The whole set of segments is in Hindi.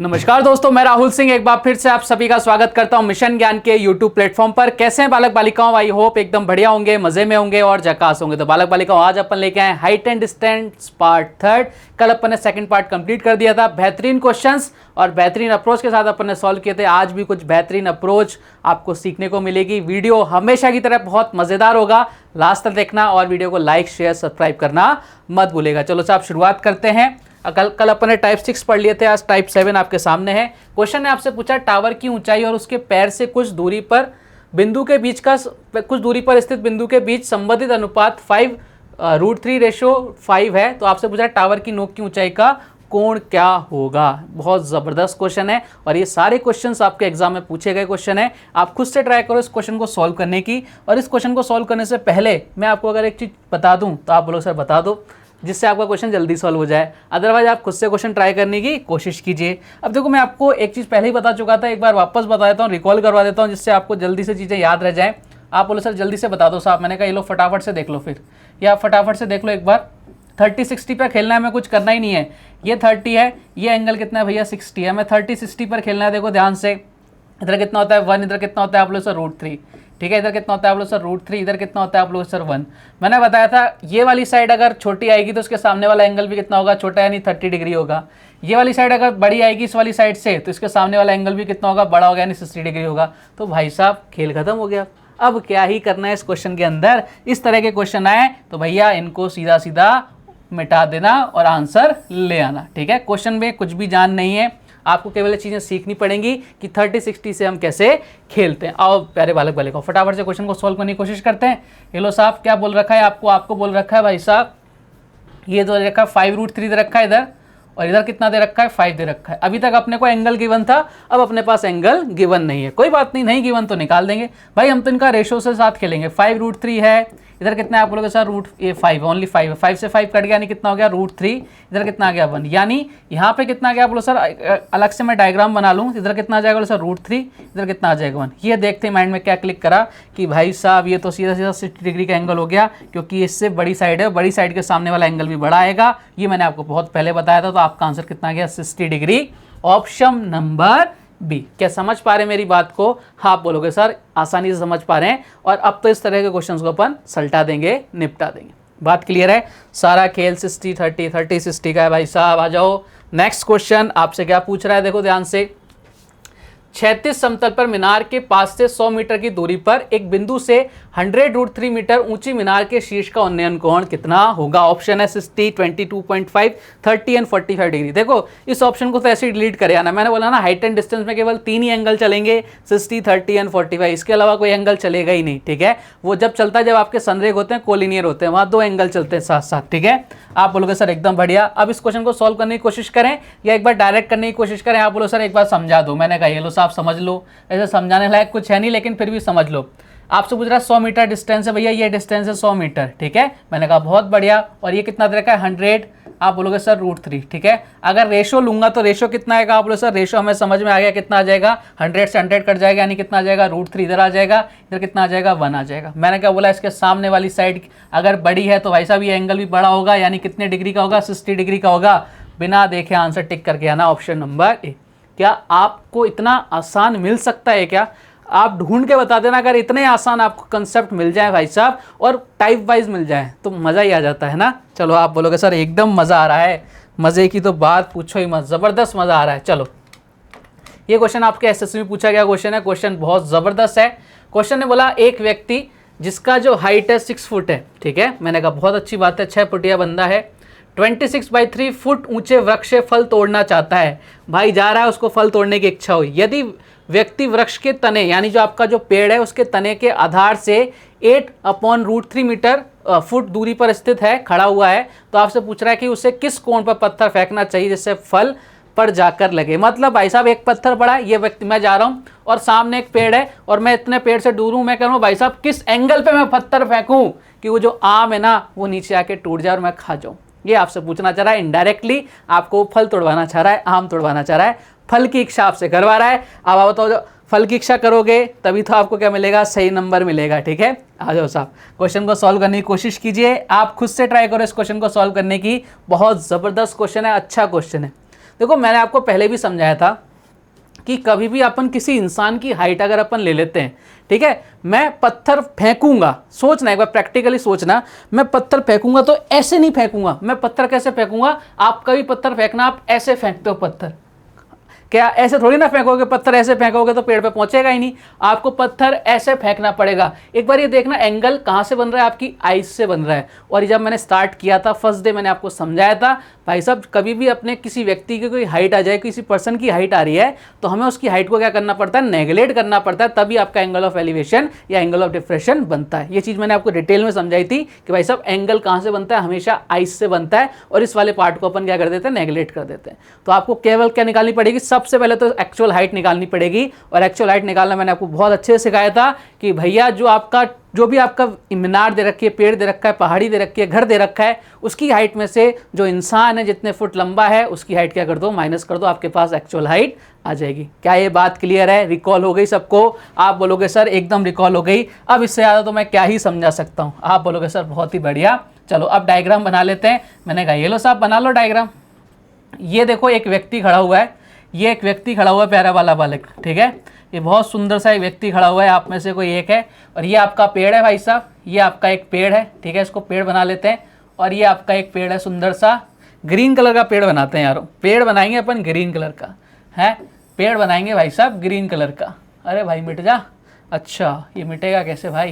नमस्कार दोस्तों, मैं राहुल सिंह एक बार फिर से आप सभी का स्वागत करता हूं मिशन ज्ञान के यूट्यूब प्लेटफॉर्म पर। कैसे हैं बालक बालिकाओं? आई होप एकदम बढ़िया होंगे, मजे में होंगे और झकास होंगे। तो बालक बालिकाओं, आज अपन लेके आए हाइट एंड डिस्टेंस पार्ट 3। कल अपन ने सेकंड पार्ट कंप्लीट कर दिया था। बेहतरीन क्वेश्चंस और बेहतरीन अप्रोच के साथ अपन ने सॉल्व किए थे। आज भी कुछ बेहतरीन अप्रोच आपको सीखने को मिलेगी। वीडियो हमेशा की तरह बहुत मजेदार होगा, लास्ट तक देखना और वीडियो को लाइक शेयर सब्सक्राइब करना मत भूलेगा। चलो साहब शुरुआत करते हैं। कल अपन ने टाइप 6 पढ़ लिए थे, आज टाइप 7 आपके सामने है। क्वेश्चन ने आपसे पूछा टावर की ऊंचाई और उसके पैर से कुछ दूरी पर स्थित बिंदु के बीच संबंधित अनुपात 5√3:5 है। तो आपसे पूछा टावर की नोक की ऊंचाई का कोण क्या होगा। बहुत ज़बरदस्त क्वेश्चन है और ये सारे क्वेश्चंस आपके एग्जाम में पूछे गए क्वेश्चन है। आप खुद से ट्राई करो इस क्वेश्चन को सॉल्व करने की। और इस क्वेश्चन को सॉल्व करने से पहले मैं आपको अगर एक चीज़ बता दूं तो आप बोलो सर बता दो, जिससे आपका क्वेश्चन जल्दी सॉल्व हो जाए। अदरवाइज आप खुद से क्वेश्चन ट्राई करने की कोशिश कीजिए। अब देखो, मैं आपको एक चीज़ पहले ही बता चुका था, एक बार वापस बता देता हूँ, रिकॉल करवा देता हूँ, जिससे आपको जल्दी से चीज़ें याद रह जाएँ। आप बोलो सर जल्दी से बता दो साहब। मैंने कहा ये लो फटाफट से देख लो फिर, या फटाफट से देख लो एक बार। 30-60 पर खेलना है, हमें कुछ करना ही नहीं है। ये 30 है, ये एंगल कितना है भैया 60 है, हमें 30-60 पर खेलना है। देखो ध्यान से, इधर कितना होता है 1, इधर कितना होता है आप लोग सर √3, ठीक है। इधर कितना होता है आप लोग सर √3, इधर कितना होता है आप लोग सर 1। मैंने बताया था ये वाली साइड अगर छोटी आएगी तो उसके सामने वाला एंगल भी कितना होगा, छोटा, यानी 30 डिग्री होगा। ये वाली साइड अगर बड़ी आएगी इस वाली साइड से तो इसके सामने वाला एंगल भी कितना होगा, बड़ा होगा, यानी 60 डिग्री होगा। तो भाई साहब खेल खत्म हो गया। अब क्या ही करना है इस क्वेश्चन के अंदर। इस तरह के क्वेश्चन आए तो भैया इनको सीधा सीधा मिटा देना और आंसर ले आना, ठीक है। क्वेश्चन में कुछ भी जान नहीं है, आपको केवल चीज़ें सीखनी पड़ेंगी कि 30-60 से हम कैसे खेलते हैं। आओ प्यारे बालक बालिकाओं, फटाफट से क्वेश्चन को सॉल्व करने की कोशिश करते हैं। हेलो साहब, क्या बोल रखा है आपको बोल रखा है भाई साहब, ये जो रखा है 5√3 दे रखा है इधर, और इधर कितना दे रखा है 5 दे रखा है। अभी तक अपने को एंगल गिवन था, अब अपने पास एंगल गिवन नहीं है। कोई बात नहीं गिवन तो निकाल देंगे भाई, हम तो इनका रेशो से साथ खेलेंगे। 5√3 है, इधर कितना है आप लोगों के साथ √5, ओनली 5 है। 5 से 5 कट गया, यानी कितना हो गया √3, इधर कितना आ गया 1, यानी यहाँ पे कितना आ गया आप लोग सर, अलग से मैं डायग्राम बना लूँ। इधर कितना आ जाएगा सर √3, इधर कितना आ जाएगा 1। ये देखते माइंड में क्या क्लिक करा कि भाई साहब ये तो सीधा सीधा 60 डिग्री का एंगल हो गया, क्योंकि इससे बड़ी साइड है, बड़ी साइड के सामने वाला एंगल भी बड़ा आएगा। ये मैंने आपको बहुत पहले बताया था। तो आपका आंसर कितना आ गया 60 डिग्री, ऑप्शन नंबर बी। क्या समझ पा रहे हैं मेरी बात को? हाँ, आप बोलोगे सर आसानी से समझ पा रहे हैं। और अब तो इस तरह के क्वेश्चंस को अपन सल्टा देंगे, निपटा देंगे। बात क्लियर है? सारा खेल 60-30 का है भाई साहब। आ जाओ नेक्स्ट क्वेश्चन। आपसे क्या पूछ रहा है, देखो ध्यान से। क्षैतिज समतल पर मीनार के पास से 100 मीटर की दूरी पर एक बिंदु से 100√3 मीटर ऊंची मीनार के शीर्ष का उन्नयन कोण कितना होगा? ऑप्शन है 60, 22.5, 30 एंड 45 डिग्री। देखो इस ऑप्शन को तो ऐसे ही डिलीट करे आना। मैंने बोला ना हाइट एंड डिस्टेंस में केवल 3 ही एंगल चलेंगे, 60, 30 एंड 45। इसके अलावा कोई एंगल चलेगा ही नहीं, ठीक है। वो जब चलता है जब आपके संरेख होते हैं, कोलिनियर होते हैं, वहाँ 2 एंगल चलते हैं साथ साथ, ठीक है। आप बोलोगे सर एकदम बढ़िया। अब इस क्वेश्चन को सॉल्व करने की कोशिश करें या एक बार डायरेक्ट करने की कोशिश करें। आप बोलो सर एक बार समझा दो। मैंने कहा ये लो आप समझ लो, ऐसे समझाने लायक कुछ है नहीं, लेकिन फिर भी समझ लो। आपसे पूछ रहा है 100 मीटर डिस्टेंस है भैया, ये डिस्टेंस है 100 मीटर, ठीक है। मैंने कहा बहुत बढ़िया। और ये कितना दे रखा है 100, आप बोलोगे सर √3, ठीक है। अगर रेशो लूंगा तो रेशो कितना आएगा, आप बोलोगे सर रेशो हमें समझ में आ गया, कितना आ जाएगा 100 से 100 कट जाएगा, यानी कितना आ जाएगा √3 इधर आ जाएगा, इधर कितना आ जाएगा 1 आ जाएगा। मैंने क्या बोला, इसके सामने वाली साइड अगर बड़ी है तो भाई साहब ये एंगल भी बड़ा होगा, यानी कितने डिग्री का होगा 60 डिग्री का होगा। बिना देखे आंसर टिक करके आना, ऑप्शन नंबर ए। क्या आपको इतना आसान मिल सकता है क्या? आप ढूंढ के बता देना अगर इतने आसान आपको कंसेप्ट मिल जाए भाई साहब, और टाइप वाइज मिल जाए तो मज़ा ही आ जाता है ना। चलो आप बोलोगे सर एकदम मज़ा आ रहा है, मज़े की तो बात पूछो ही मत, ज़बरदस्त मज़ा आ रहा है। चलो ये क्वेश्चन आपके एसएससी में पूछा गया क्वेश्चन है। क्वेश्चन बहुत ज़बरदस्त है। क्वेश्चन ने बोला एक व्यक्ति जिसका जो हाइट है 6 फुट है, ठीक है। मैंने कहा बहुत अच्छी बात है, 6 फुटिया बंदा है, 26/3 फुट ऊंचे वृक्ष से फल तोड़ना चाहता है। भाई जा रहा है, उसको फल तोड़ने की इच्छा हुई। यदि व्यक्ति वृक्ष के तने, यानी जो आपका जो पेड़ है उसके तने के आधार से 8/√3 मीटर फुट दूरी पर स्थित है, खड़ा हुआ है, तो आपसे पूछ रहा है कि उसे किस कोण पर पत्थर फेंकना चाहिए जिससे फल पर जाकर लगे। मतलब भाई साहब एक पत्थर पड़ा है, ये व्यक्ति, मैं जा रहा हूँ और सामने एक पेड़ है और मैं इतने पेड़ से दूर हूँ, मैं कह रहा हूँ भाई साहब किस एंगल पे मैं पत्थर फेंकूँ कि वो जो आम है ना वो नीचे आके टूट जाए और मैं खा जाऊँ। ये आपसे पूछना चाह रहा है। इनडायरेक्टली आपको फल तोड़वाना चाह रहा है, आम तोड़वाना चाह रहा है, फल की इच्छा आपसे करवा रहा है। अब आप बताओ, जो फल की इच्छा करोगे तभी तो आपको क्या मिलेगा, सही नंबर मिलेगा, ठीक है। आ जाओ साहब क्वेश्चन को सॉल्व करने की कोशिश कीजिए। आप खुद से ट्राई करो इस क्वेश्चन को सॉल्व करने की। बहुत ज़बरदस्त क्वेश्चन है, अच्छा क्वेश्चन है। देखो मैंने आपको पहले भी समझाया था कि कभी भी अपन किसी इंसान की हाइट अगर अपन ले लेते हैं, ठीक है, मैं पत्थर फेंकूंगा, सोचना एक बार प्रैक्टिकली सोचना, मैं पत्थर फेंकूंगा तो ऐसे नहीं फेंकूंगा। मैं पत्थर कैसे फेंकूंगा, आप कभी पत्थर फेंकना, आप ऐसे फेंकते हो पत्थर, क्या ऐसे थोड़ी ना फेंकोगे पत्थर, ऐसे फेंकोगे तो पेड़ पे पहुंचेगा ही नहीं, आपको पत्थर ऐसे फेंकना पड़ेगा। एक बार ये देखना एंगल कहाँ से बन रहा है, आपकी आइज से बन रहा है। और जब मैंने स्टार्ट किया था फर्स्ट डे मैंने आपको समझाया था भाई साहब कभी भी अपने किसी व्यक्ति की कोई हाइट आ जाए, किसी पर्सन की हाइट आ रही है तो हमें उसकी हाइट को क्या करना पड़ता है, नेगलेक्ट करना पड़ता है, तभी आपका एंगल ऑफ एलिवेशन या एंगल ऑफ डिफ्रेक्शन बनता है। ये चीज़ मैंने आपको डिटेल में समझाई थी कि भाई साहब एंगल कहाँ से बनता है, हमेशा आइज से बनता है, और इस वाले पार्ट को अपन क्या कर देते हैं, नेगलेक्ट कर देते हैं। तो आपको केवल क्या निकालनी पड़ेगी, सबसे पहले तो एक्चुअल हाइट निकालनी पड़ेगी। और एक्चुअल हाइट निकालना मैंने आपको बहुत अच्छे से सिखाया था कि भैया जो भी आपका मीनार दे रखी है, पेड़ दे रखा है, पहाड़ी दे रखी है, घर दे रखा है, उसकी हाइट में से जो इंसान है जितने फुट लंबा है उसकी हाइट क्या कर दो, माइनस कर दो, आपके पास एक्चुअल हाइट आ जाएगी। क्या ये बात क्लियर है, रिकॉल हो गई सबको? आप बोलोगे सर एकदम रिकॉल हो गई, अब इससे ज़्यादा तो मैं क्या ही समझा सकता हूँ। आप बोलोगे सर बहुत ही बढ़िया। चलो अब डायग्राम बना लेते हैं। मैंने कहा ये लो साहब बना लो डायग्राम। ये देखो एक व्यक्ति खड़ा हुआ है, ये एक व्यक्ति खड़ा हुआ है, प्यारा वाला बालक, ठीक है, ये बहुत सुंदर सा एक व्यक्ति खड़ा हुआ है, आप में से कोई एक है, और ये आपका पेड़ है भाई साहब, ये आपका एक पेड़ है, ठीक है, इसको पेड़ बना लेते हैं। और ये आपका एक पेड़ है, सुंदर सा ग्रीन कलर का पेड़ बनाते हैं यारों, पेड़ बनाएंगे अपन ग्रीन कलर का है, पेड़ बनाएंगे भाई साहब ग्रीन कलर का। अरे भाई मिट जा, अच्छा ये मिटेगा कैसे भाई,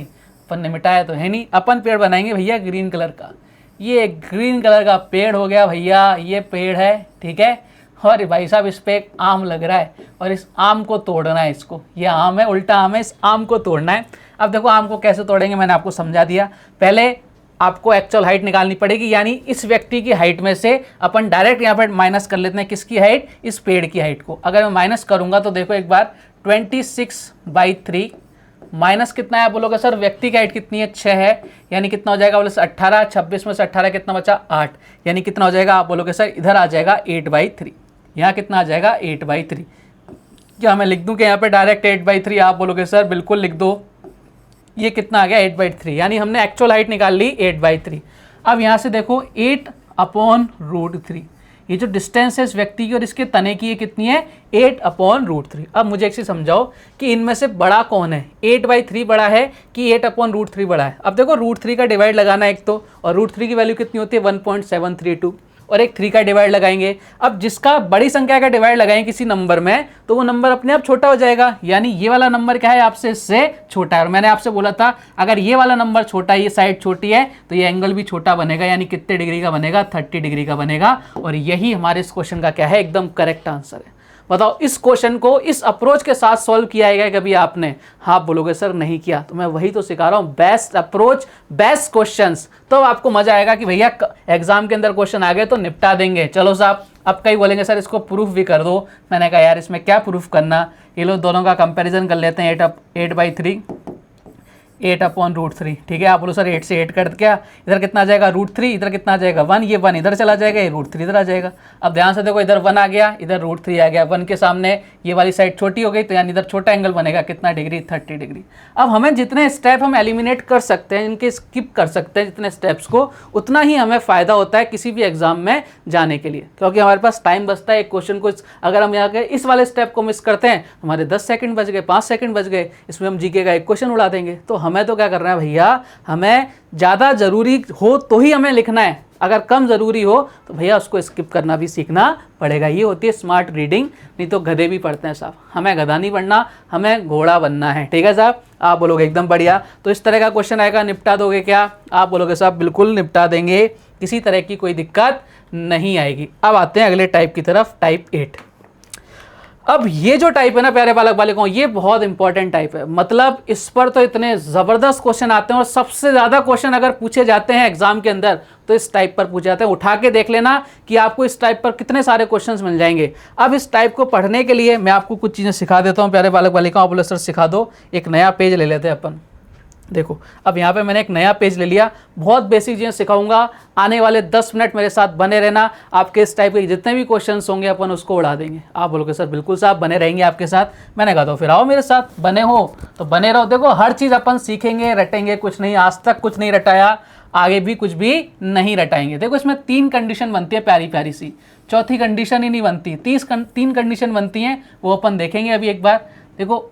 अपन ने मिटाया तो है नहीं, अपन पेड़ बनाएंगे भैया ग्रीन कलर का। ये ग्रीन कलर का पेड़ हो गया भैया, ये पेड़ है, ठीक है, और भाई साहब इस पे एक आम लग रहा है और इस आम को तोड़ना है, इसको, ये आम है, उल्टा आम है, इस आम को तोड़ना है। अब देखो आम को कैसे तोड़ेंगे मैंने आपको समझा दिया। पहले आपको एक्चुअल हाइट निकालनी पड़ेगी, यानी इस व्यक्ति की हाइट में से अपन डायरेक्ट यहाँ पर माइनस कर लेते हैं किसकी हाइट, इस पेड़ की हाइट को। अगर मैं माइनस करूँगा तो देखो एक बार 26/3 माइनस कितना है, आप बोलोगे सर व्यक्ति की हाइट कितनी है, 6 है, यानी कितना हो जाएगा, बोले 18, 26 में से 18 कितना बचा, 8, यानी कितना हो जाएगा, आप बोलोगे सर इधर आ जाएगा 8/3, यहाँ कितना आ जाएगा 8/3। क्या मैं लिख दूं कि यहाँ पे डायरेक्ट 8/3, आप बोलोगे सर बिल्कुल लिख दो, ये कितना आ गया 8/3, यानी हमने एक्चुअल हाइट निकाल ली 8/3। अब यहाँ से देखो 8/√3, ये जो डिस्टेंस है इस व्यक्ति की और इसके तने की, ये कितनी है 8/√3। अब मुझे एक चीज़ समझाओ कि इनमें से बड़ा कौन है, 8/3 बड़ा है कि 8/√3 बड़ा है। अब देखो √3 का डिवाइड लगाना एक तो, और √3 की वैल्यू कितनी होती है 1.732, और एक 3 का डिवाइड लगाएंगे। अब जिसका बड़ी संख्या का डिवाइड लगाएंगे किसी नंबर में तो वो नंबर अपने आप छोटा हो जाएगा, यानी ये वाला नंबर क्या है आपसे इससे छोटा है। और मैंने आपसे बोला था अगर ये वाला नंबर छोटा है, ये साइड छोटी है, तो ये एंगल भी छोटा बनेगा, यानी कितने डिग्री का बनेगा, 30 डिग्री का बनेगा। और यही हमारे इस क्वेश्चन का क्या है, एकदम करेक्ट आंसर है। बताओ इस क्वेश्चन को इस अप्रोच के साथ सॉल्व किया है कभी आपने? हाँ बोलोगे सर नहीं किया, तो मैं वही तो सिखा रहा हूँ, बेस्ट अप्रोच बेस्ट क्वेश्चंस, तो आपको मजा आएगा कि भैया एग्जाम के अंदर क्वेश्चन आ गए तो निपटा देंगे। चलो साहब अब कई बोलेंगे सर इसको प्रूफ भी कर दो, मैंने कहा यार इसमें क्या प्रूफ करना, ये लोग दोनों का कंपैरिजन कर लेते हैं, 8/3 8/√3, ठीक है। आप बोलो सर 8 से 8 कट क्या, इधर कितना आ जाएगा √3, इधर कितना आ जाएगा 1, ये 1 इधर चला जाएगा, ये √3 इधर आ जाएगा। अब ध्यान से देखो इधर 1 आ गया, इधर √3 आ गया, 1 के सामने ये वाली साइड छोटी हो गई, तो यानी इधर छोटा एंगल बनेगा, कितना डिग्री 30 डिग्री। अब हमें जितने स्टेप हम एलिमिनेट कर सकते हैं, इनके स्किप कर सकते हैं जितने स्टेप्स को, उतना ही हमें फ़ायदा होता है किसी भी एग्जाम में जाने के लिए, क्योंकि हमारे पास टाइम बचता है। एक क्वेश्चन को अगर हम यहाँ के इस वाले स्टेप को मिस करते हैं, हमारे 10 सेकंड बच गए, 5 सेकंड बच गए, इसमें हम जीके का एक क्वेश्चन उड़ा देंगे। तो हमें तो क्या करना है भैया, हमें ज़्यादा ज़रूरी हो तो ही हमें लिखना है, अगर कम ज़रूरी हो तो भैया उसको स्किप करना भी सीखना पड़ेगा। ये होती है स्मार्ट रीडिंग, नहीं तो गधे भी पढ़ते हैं साहब। हमें गधा नहीं पढ़ना, हमें घोड़ा बनना है, ठीक है साहब। आप बोलोगे एकदम बढ़िया, तो इस तरह का क्वेश्चन आएगा, निपटा दोगे क्या? आप बोलोगे साहब बिल्कुल निपटा देंगे, किसी तरह की कोई दिक्कत नहीं आएगी। अब आते हैं अगले टाइप की तरफ, टाइप 8। अब ये जो टाइप है ना प्यारे बालक बालिकाओं, ये बहुत इंपॉर्टेंट टाइप है, मतलब इस पर तो इतने ज़बरदस्त क्वेश्चन आते हैं, और सबसे ज़्यादा क्वेश्चन अगर पूछे जाते हैं एग्जाम के अंदर तो इस टाइप पर पूछे जाते हैं। उठा के देख लेना कि आपको इस टाइप पर कितने सारे क्वेश्चंस मिल जाएंगे। अब इस टाइप को पढ़ने के लिए मैं आपको कुछ चीज़ें सिखा देता हूँ प्यारे बालक बालिकाओं। बोले सर सिखा दो, एक नया पेज ले लेते हैं अपन। देखो अब यहाँ पे मैंने एक नया पेज ले लिया, बहुत बेसिक चीज़ें सिखाऊंगा, आने वाले 10 मिनट मेरे साथ बने रहना। आपके इस टाइप के जितने भी क्वेश्चंस होंगे अपन उसको उड़ा देंगे। आप बोलोगे सर बिल्कुल साहब बने रहेंगे आपके साथ। मैंने कहा तो फिर आओ मेरे साथ, बने हो तो बने रहो। देखो हर चीज़ अपन सीखेंगे, रटेंगे कुछ नहीं, आज तक कुछ नहीं रटाया, आगे भी कुछ भी नहीं रटाएंगे। देखो इसमें 3 कंडीशन बनती है प्यारी प्यारी सी। चौथी कंडीशन ही नहीं बनती, 3 कंडीशन बनती हैं, वो अपन देखेंगे अभी एक बार। देखो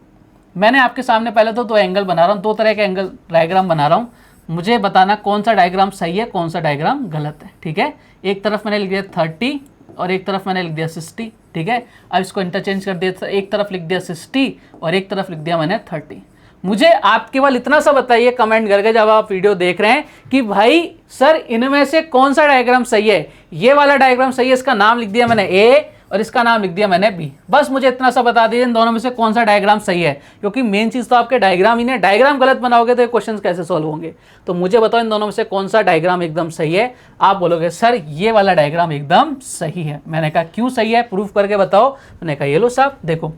मैंने आपके सामने पहले तो 2 एंगल बना रहा हूँ, 2 तरह के एंगल डायग्राम बना रहा हूँ, मुझे बताना कौन सा डायग्राम सही है कौन सा डायग्राम गलत है, ठीक है। एक तरफ मैंने लिख दिया 30 और एक तरफ मैंने लिख दिया 60, ठीक है। अब इसको इंटरचेंज कर दिया, एक तरफ लिख दिया 60 और एक तरफ लिख दिया मैंने 30। मुझे आप केवल इतना सा बताइए कमेंट करके जब आप वीडियो देख रहे हैं कि भाई सर इनमें से कौन सा डायग्राम सही है, ये वाला डायग्राम सही है, इसका नाम लिख दिया मैंने ए और इसका नाम लिख दिया मैंने बी। बस मुझे इतना सा बता दीजिए इन दोनों में से कौन सा डायग्राम सही है, क्योंकि मेन चीज़ तो आपके डायग्राम ही नहीं, डायग्राम गलत बनाओगे तो ये क्वेश्चन कैसे सॉल्व होंगे। तो मुझे बताओ इन दोनों में से कौन सा डायग्राम एकदम सही है। आप बोलोगे सर ये वाला डायग्राम एकदम सही है। मैंने कहा क्यों सही है, प्रूफ करके बताओ। मैंने कहा ये लो साहब देखो,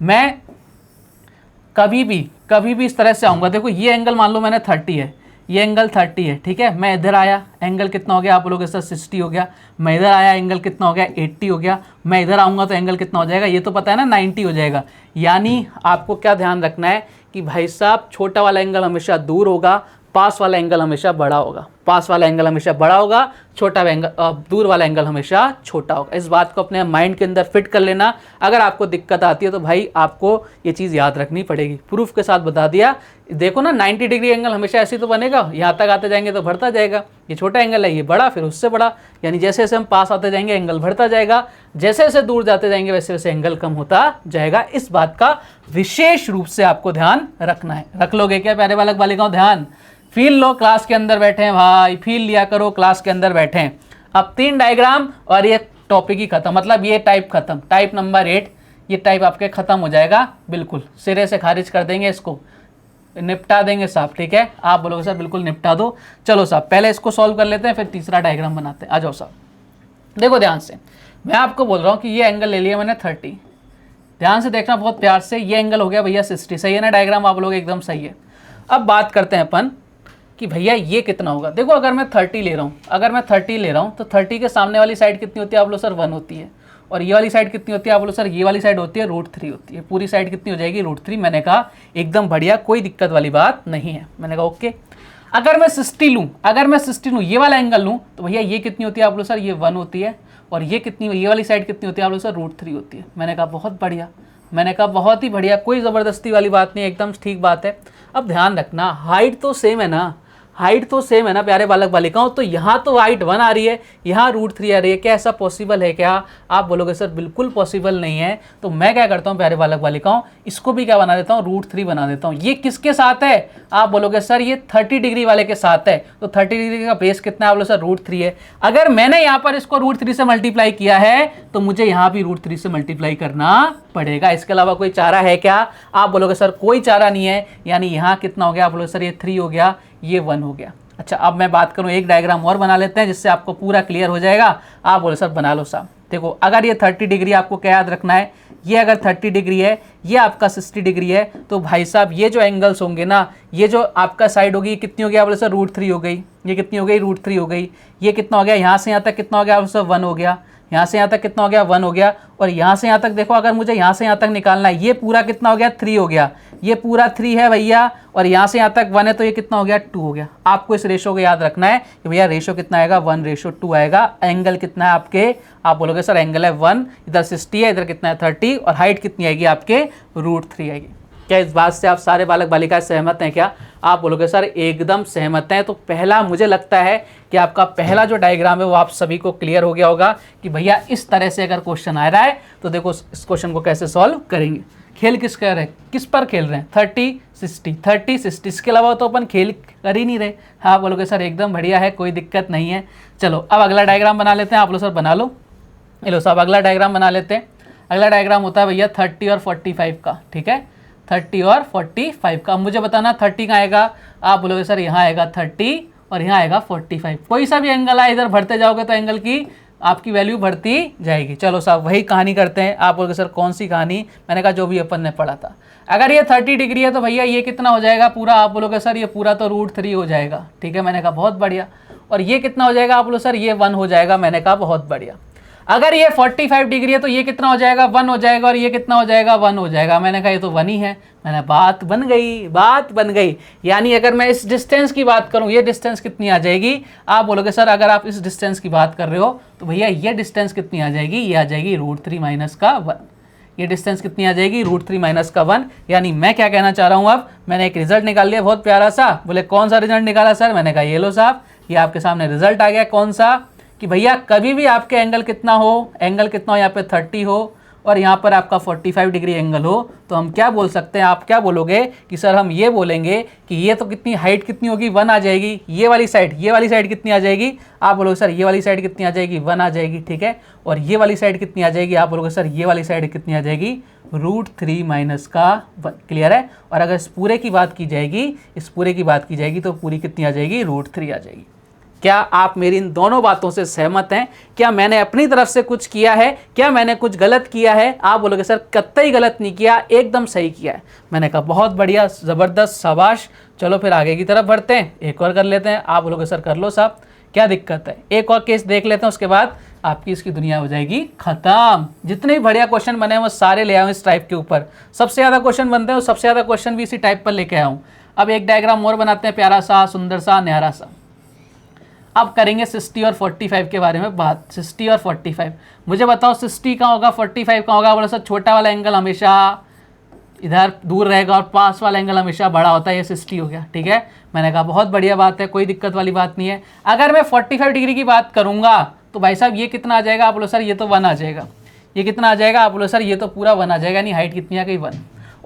मैं कभी भी इस तरह से आऊँगा। देखो ये एंगल मान लो मैंने 30 है, ये एंगल 30 है, ठीक है। मैं इधर आया, एंगल कितना हो गया, आप बोलोगे सर 60 हो गया। मैं इधर आया, एंगल कितना हो गया, 80 हो गया। मैं इधर आऊँगा तो एंगल कितना हो जाएगा, ये तो पता है ना 90 हो जाएगा। यानी आपको क्या ध्यान रखना है कि भाई साहब छोटा वाला एंगल हमेशा दूर होगा, पास वाला एंगल हमेशा बड़ा होगा, पास वाला एंगल हमेशा बड़ा होगा, छोटा एंगल दूर वाला एंगल हमेशा छोटा होगा। इस बात को अपने माइंड के अंदर फिट कर लेना। अगर आपको दिक्कत आती है तो भाई आपको ये चीज़ याद रखनी पड़ेगी। प्रूफ के साथ बता दिया। देखो ना 90 डिग्री एंगल हमेशा ऐसे तो बनेगा, यहाँ तक आते जाएंगे तो बढ़ता जाएगा। ये छोटा एंगल है, ये बड़ा, फिर उससे बड़ा, यानी जैसे जैसे हम पास आते जाएंगे एंगल बढ़ता जाएगा, जैसे जैसे दूर जाते जाएंगे वैसे वैसे एंगल कम होता जाएगा। इस बात का विशेष रूप से आपको ध्यान रखना है। रख लोगे क्या प्यारे बालक बालिकाओं? ध्यान फील लो, क्लास के अंदर बैठे हैं भाई, फील लिया करो, क्लास के अंदर बैठे हैं। अब 3 डायग्राम और ये टॉपिक ही खत्म, मतलब ये टाइप खत्म, टाइप नंबर 8 ये टाइप आपके खत्म हो जाएगा, बिल्कुल सिरे से खारिज कर देंगे, इसको निपटा देंगे साहब, ठीक है। आप बोलोगे सर बिल्कुल निपटा दो। चलो साहब पहले इसको सॉल्व कर लेते हैं, फिर तीसरा डायग्राम बनाते हैं। आ जाओ साहब। देखो ध्यान से, मैं आपको बोल रहा हूँ कि ये एंगल ले लिया मैंने 30, ध्यान से देखना बहुत प्यार से। ये एंगल हो गया भैया 60, सही है ना डायग्राम? आप लोग एकदम सही है। अब बात करते हैं अपन कि भैया ये कितना होगा। देखो अगर मैं 30 ले रहा हूँ, तो 30 के सामने वाली साइड कितनी होती है? आप बोलो सर 1 होती है। और ये वाली साइड कितनी होती है? आप बोलो सर ये वाली साइड होती है √3 होती है। पूरी साइड कितनी हो जाएगी? √3। मैंने कहा एकदम बढ़िया, कोई दिक्कत वाली बात नहीं है। मैंने कहा ओके। अगर मैं 60 लूँ, ये वाला एंगल लूँ, तो भैया ये कितनी होती है? आप बोलो सर ये 1 होती है। और ये वाली साइड कितनी होती है? आप बोलो सर √3 होती है। मैंने कहा बहुत बढ़िया, मैंने कहा बहुत ही बढ़िया, कोई ज़बरदस्ती वाली बात नहीं, एकदम ठीक बात है। अब ध्यान रखना, हाइट तो सेम है ना, हाइट तो सेम है ना प्यारे बालक बालिकाओं। तो यहाँ तो हाइट 1 आ रही है, यहाँ √3 आ रही है। क्या ऐसा पॉसिबल है क्या? आप बोलोगे सर बिल्कुल पॉसिबल नहीं है। तो मैं क्या करता हूँ प्यारे बालक बालिकाओं, इसको भी क्या बना देता हूँ? √3 बना देता हूँ। ये किसके साथ है? आप बोलोगे सर ये 30 डिग्री वाले के साथ है। तो 30 डिग्री का बेस कितना है? आप बोलो सर √3 है। अगर मैंने यहाँ पर इसको √3 से मल्टीप्लाई किया है तो मुझे यहाँ भी √3 से मल्टीप्लाई करना पड़ेगा। इसके अलावा कोई चारा है क्या? आप बोलोगे सर कोई चारा नहीं है। यानी यहाँ कितना हो गया? आप बोलोगे सर ये 3 हो गया, ये 1 हो गया। अच्छा अब मैं बात करूँ, एक डायग्राम और बना लेते हैं जिससे आपको पूरा क्लियर हो जाएगा। आप बोलो सर बना लो साहब। देखो अगर ये 30 डिग्री, आपको क्या याद रखना है, ये अगर 30 डिग्री है, ये आपका 60 डिग्री है, तो भाई साहब ये जो एंगल्स होंगे ना, ये जो आपका साइड होगी कितनी हो गई? आप बोले सर √3 हो गई। ये कितनी हो गई? √3 हो गई। ये कितना हो गया? यहाँ से यहाँ तक कितना हो गया? आप बोले सर 1 हो गया। यहाँ से यहाँ तक कितना हो गया? 1 हो गया। और यहाँ से यहाँ तक देखो, अगर मुझे यहाँ से यहाँ तक निकालना है, ये पूरा कितना हो गया? 3 हो गया। ये पूरा 3 है भैया, और यहाँ से यहाँ तक 1 है, तो ये कितना हो गया? 2 हो गया। आपको इस रेशो को याद रखना है कि भैया रेशो कितना आएगा? 1:2 आएगा। एंगल कितना है आपके? आप बोलोगे सर एंगल है 1, इधर 60 है, इधर कितना है 30, और हाइट कितनी आएगी आपके? √3 आएगी। क्या इस बात से आप सारे बालक बालिकाएं सहमत हैं क्या? आप बोलोगे सर एकदम सहमत हैं। तो पहला मुझे लगता है कि आपका पहला जो डायग्राम है वो आप सभी को क्लियर हो गया होगा कि भैया इस तरह से अगर क्वेश्चन आ रहा है तो देखो इस क्वेश्चन को कैसे सॉल्व करेंगे। खेल किस कर रहे हैं, किस पर खेल रहे हैं? 30 60। इसके अलावा तो अपन खेल कर ही नहीं रहे। हाँ बोलोगे सर एकदम बढ़िया है, कोई दिक्कत नहीं है। चलो अब अगला डायग्राम बना लेते हैं। आप लोग सर बना लो। लो साहब अगला डायग्राम बना लेते हैं। अगला डायग्राम होता है भैया 30 और 45 का, ठीक है। 30 और 45 का। मुझे बताना 30 का आएगा, आप बोलोगे सर यहाँ आएगा 30 और यहाँ आएगा 45। कोई सा भी एंगल आए, इधर बढ़ते जाओगे तो एंगल की आपकी वैल्यू बढ़ती जाएगी। चलो साहब वही कहानी करते हैं। आप बोलोगे सर कौन सी कहानी? मैंने कहा जो भी अपन ने पढ़ा था। अगर ये 30 डिग्री है तो भैया ये कितना हो जाएगा पूरा? आप बोलोगे सर ये पूरा तो √3 हो जाएगा, ठीक है। मैंने कहा बहुत बढ़िया। और ये कितना हो जाएगा? आप बोलो सर ये 1 हो जाएगा। मैंने कहा बहुत बढ़िया। अगर ये 45 डिग्री है तो ये कितना हो जाएगा 1 हो जाएगा, और ये कितना हो जाएगा 1 हो जाएगा। मैंने कहा ये तो 1 ही है। मैंने बात बन गई, बात बन गई। यानी अगर मैं इस डिस्टेंस की बात करूं, ये डिस्टेंस कितनी आ जाएगी, आप बोलोगे सर अगर आप इस डिस्टेंस की बात कर रहे हो तो भैया ये डिस्टेंस कितनी आ जाएगी, ये आ जाएगी √3 माइनस का 1। ये डिस्टेंस कितनी आ जाएगी √3 माइनस का 1। यानी मैं क्या कहना चाह रहा हूँ, अब मैंने एक रिजल्ट निकाल लिया बहुत प्यारा सा। बोले कौन सा रिजल्ट निकाला सर, मैंने कहा ये लो साहब, ये आपके सामने रिजल्ट आ गया। कौन सा, कि भैया कभी भी आपके एंगल कितना हो, एंगल कितना हो यहाँ पे 30 हो और यहाँ पर आपका 45 डिग्री एंगल हो, तो हम क्या बोल सकते हैं, आप क्या बोलोगे कि सर हम ये बोलेंगे कि ये तो कितनी हाइट कितनी होगी 1 आ जाएगी। ये वाली साइड कितनी आ जाएगी, आप बोलोगे सर ये वाली साइड कितनी आ जाएगी 1 आ जाएगी, ठीक है। और ये वाली साइड कितनी आ जाएगी, आप बोलोगे सर ये वाली साइड कितनी आ जाएगी √3 माइनस का 1। क्लियर है। और अगर इस पूरे की बात की जाएगी, तो पूरी कितनी आ जाएगी √3 आ जाएगी। क्या आप मेरी इन दोनों बातों से सहमत हैं? क्या मैंने अपनी तरफ से कुछ किया है, क्या मैंने कुछ गलत किया है? आप बोलोगे सर कतई गलत नहीं किया, एकदम सही किया है। मैंने कहा बहुत बढ़िया, ज़बरदस्त, शाबाश। चलो फिर आगे की तरफ बढ़ते हैं, एक और कर लेते हैं। आप बोलोगे सर कर लो साहब, क्या दिक्कत है, एक और केस देख लेते हैं, उसके बाद आपकी इसकी दुनिया हो जाएगी खत्म। जितने भी बढ़िया क्वेश्चन बने हैं वो सारे ले आऊँ इस टाइप के ऊपर। सबसे ज़्यादा क्वेश्चन बनते हैं और सबसे ज़्यादा क्वेश्चन भी इसी टाइप पर लेके आऊँ। अब एक डायग्राम और बनाते हैं, प्यारा सा, सुंदर सा, न्यारा सा। अब करेंगे 60 और 45 के बारे में बात। 60 और 45, मुझे बताओ 60 कहाँ होगा, 45 कहाँ होगा? बोला सर छोटा वाला एंगल हमेशा इधर दूर रहेगा और पास वाला एंगल हमेशा बड़ा होता है, ये 60 हो गया, ठीक है। मैंने कहा बहुत बढ़िया बात है, कोई दिक्कत वाली बात नहीं है। अगर मैं 45 डिग्री की बात करूंगा तो भाई साहब ये कितना आ जाएगा, आप बोलो सर ये तो 1 आ जाएगा। ये कितना आ जाएगा, आप बोलो सर ये तो पूरा 1 आ जाएगा, यानी हाइट कितनी आ गई 1।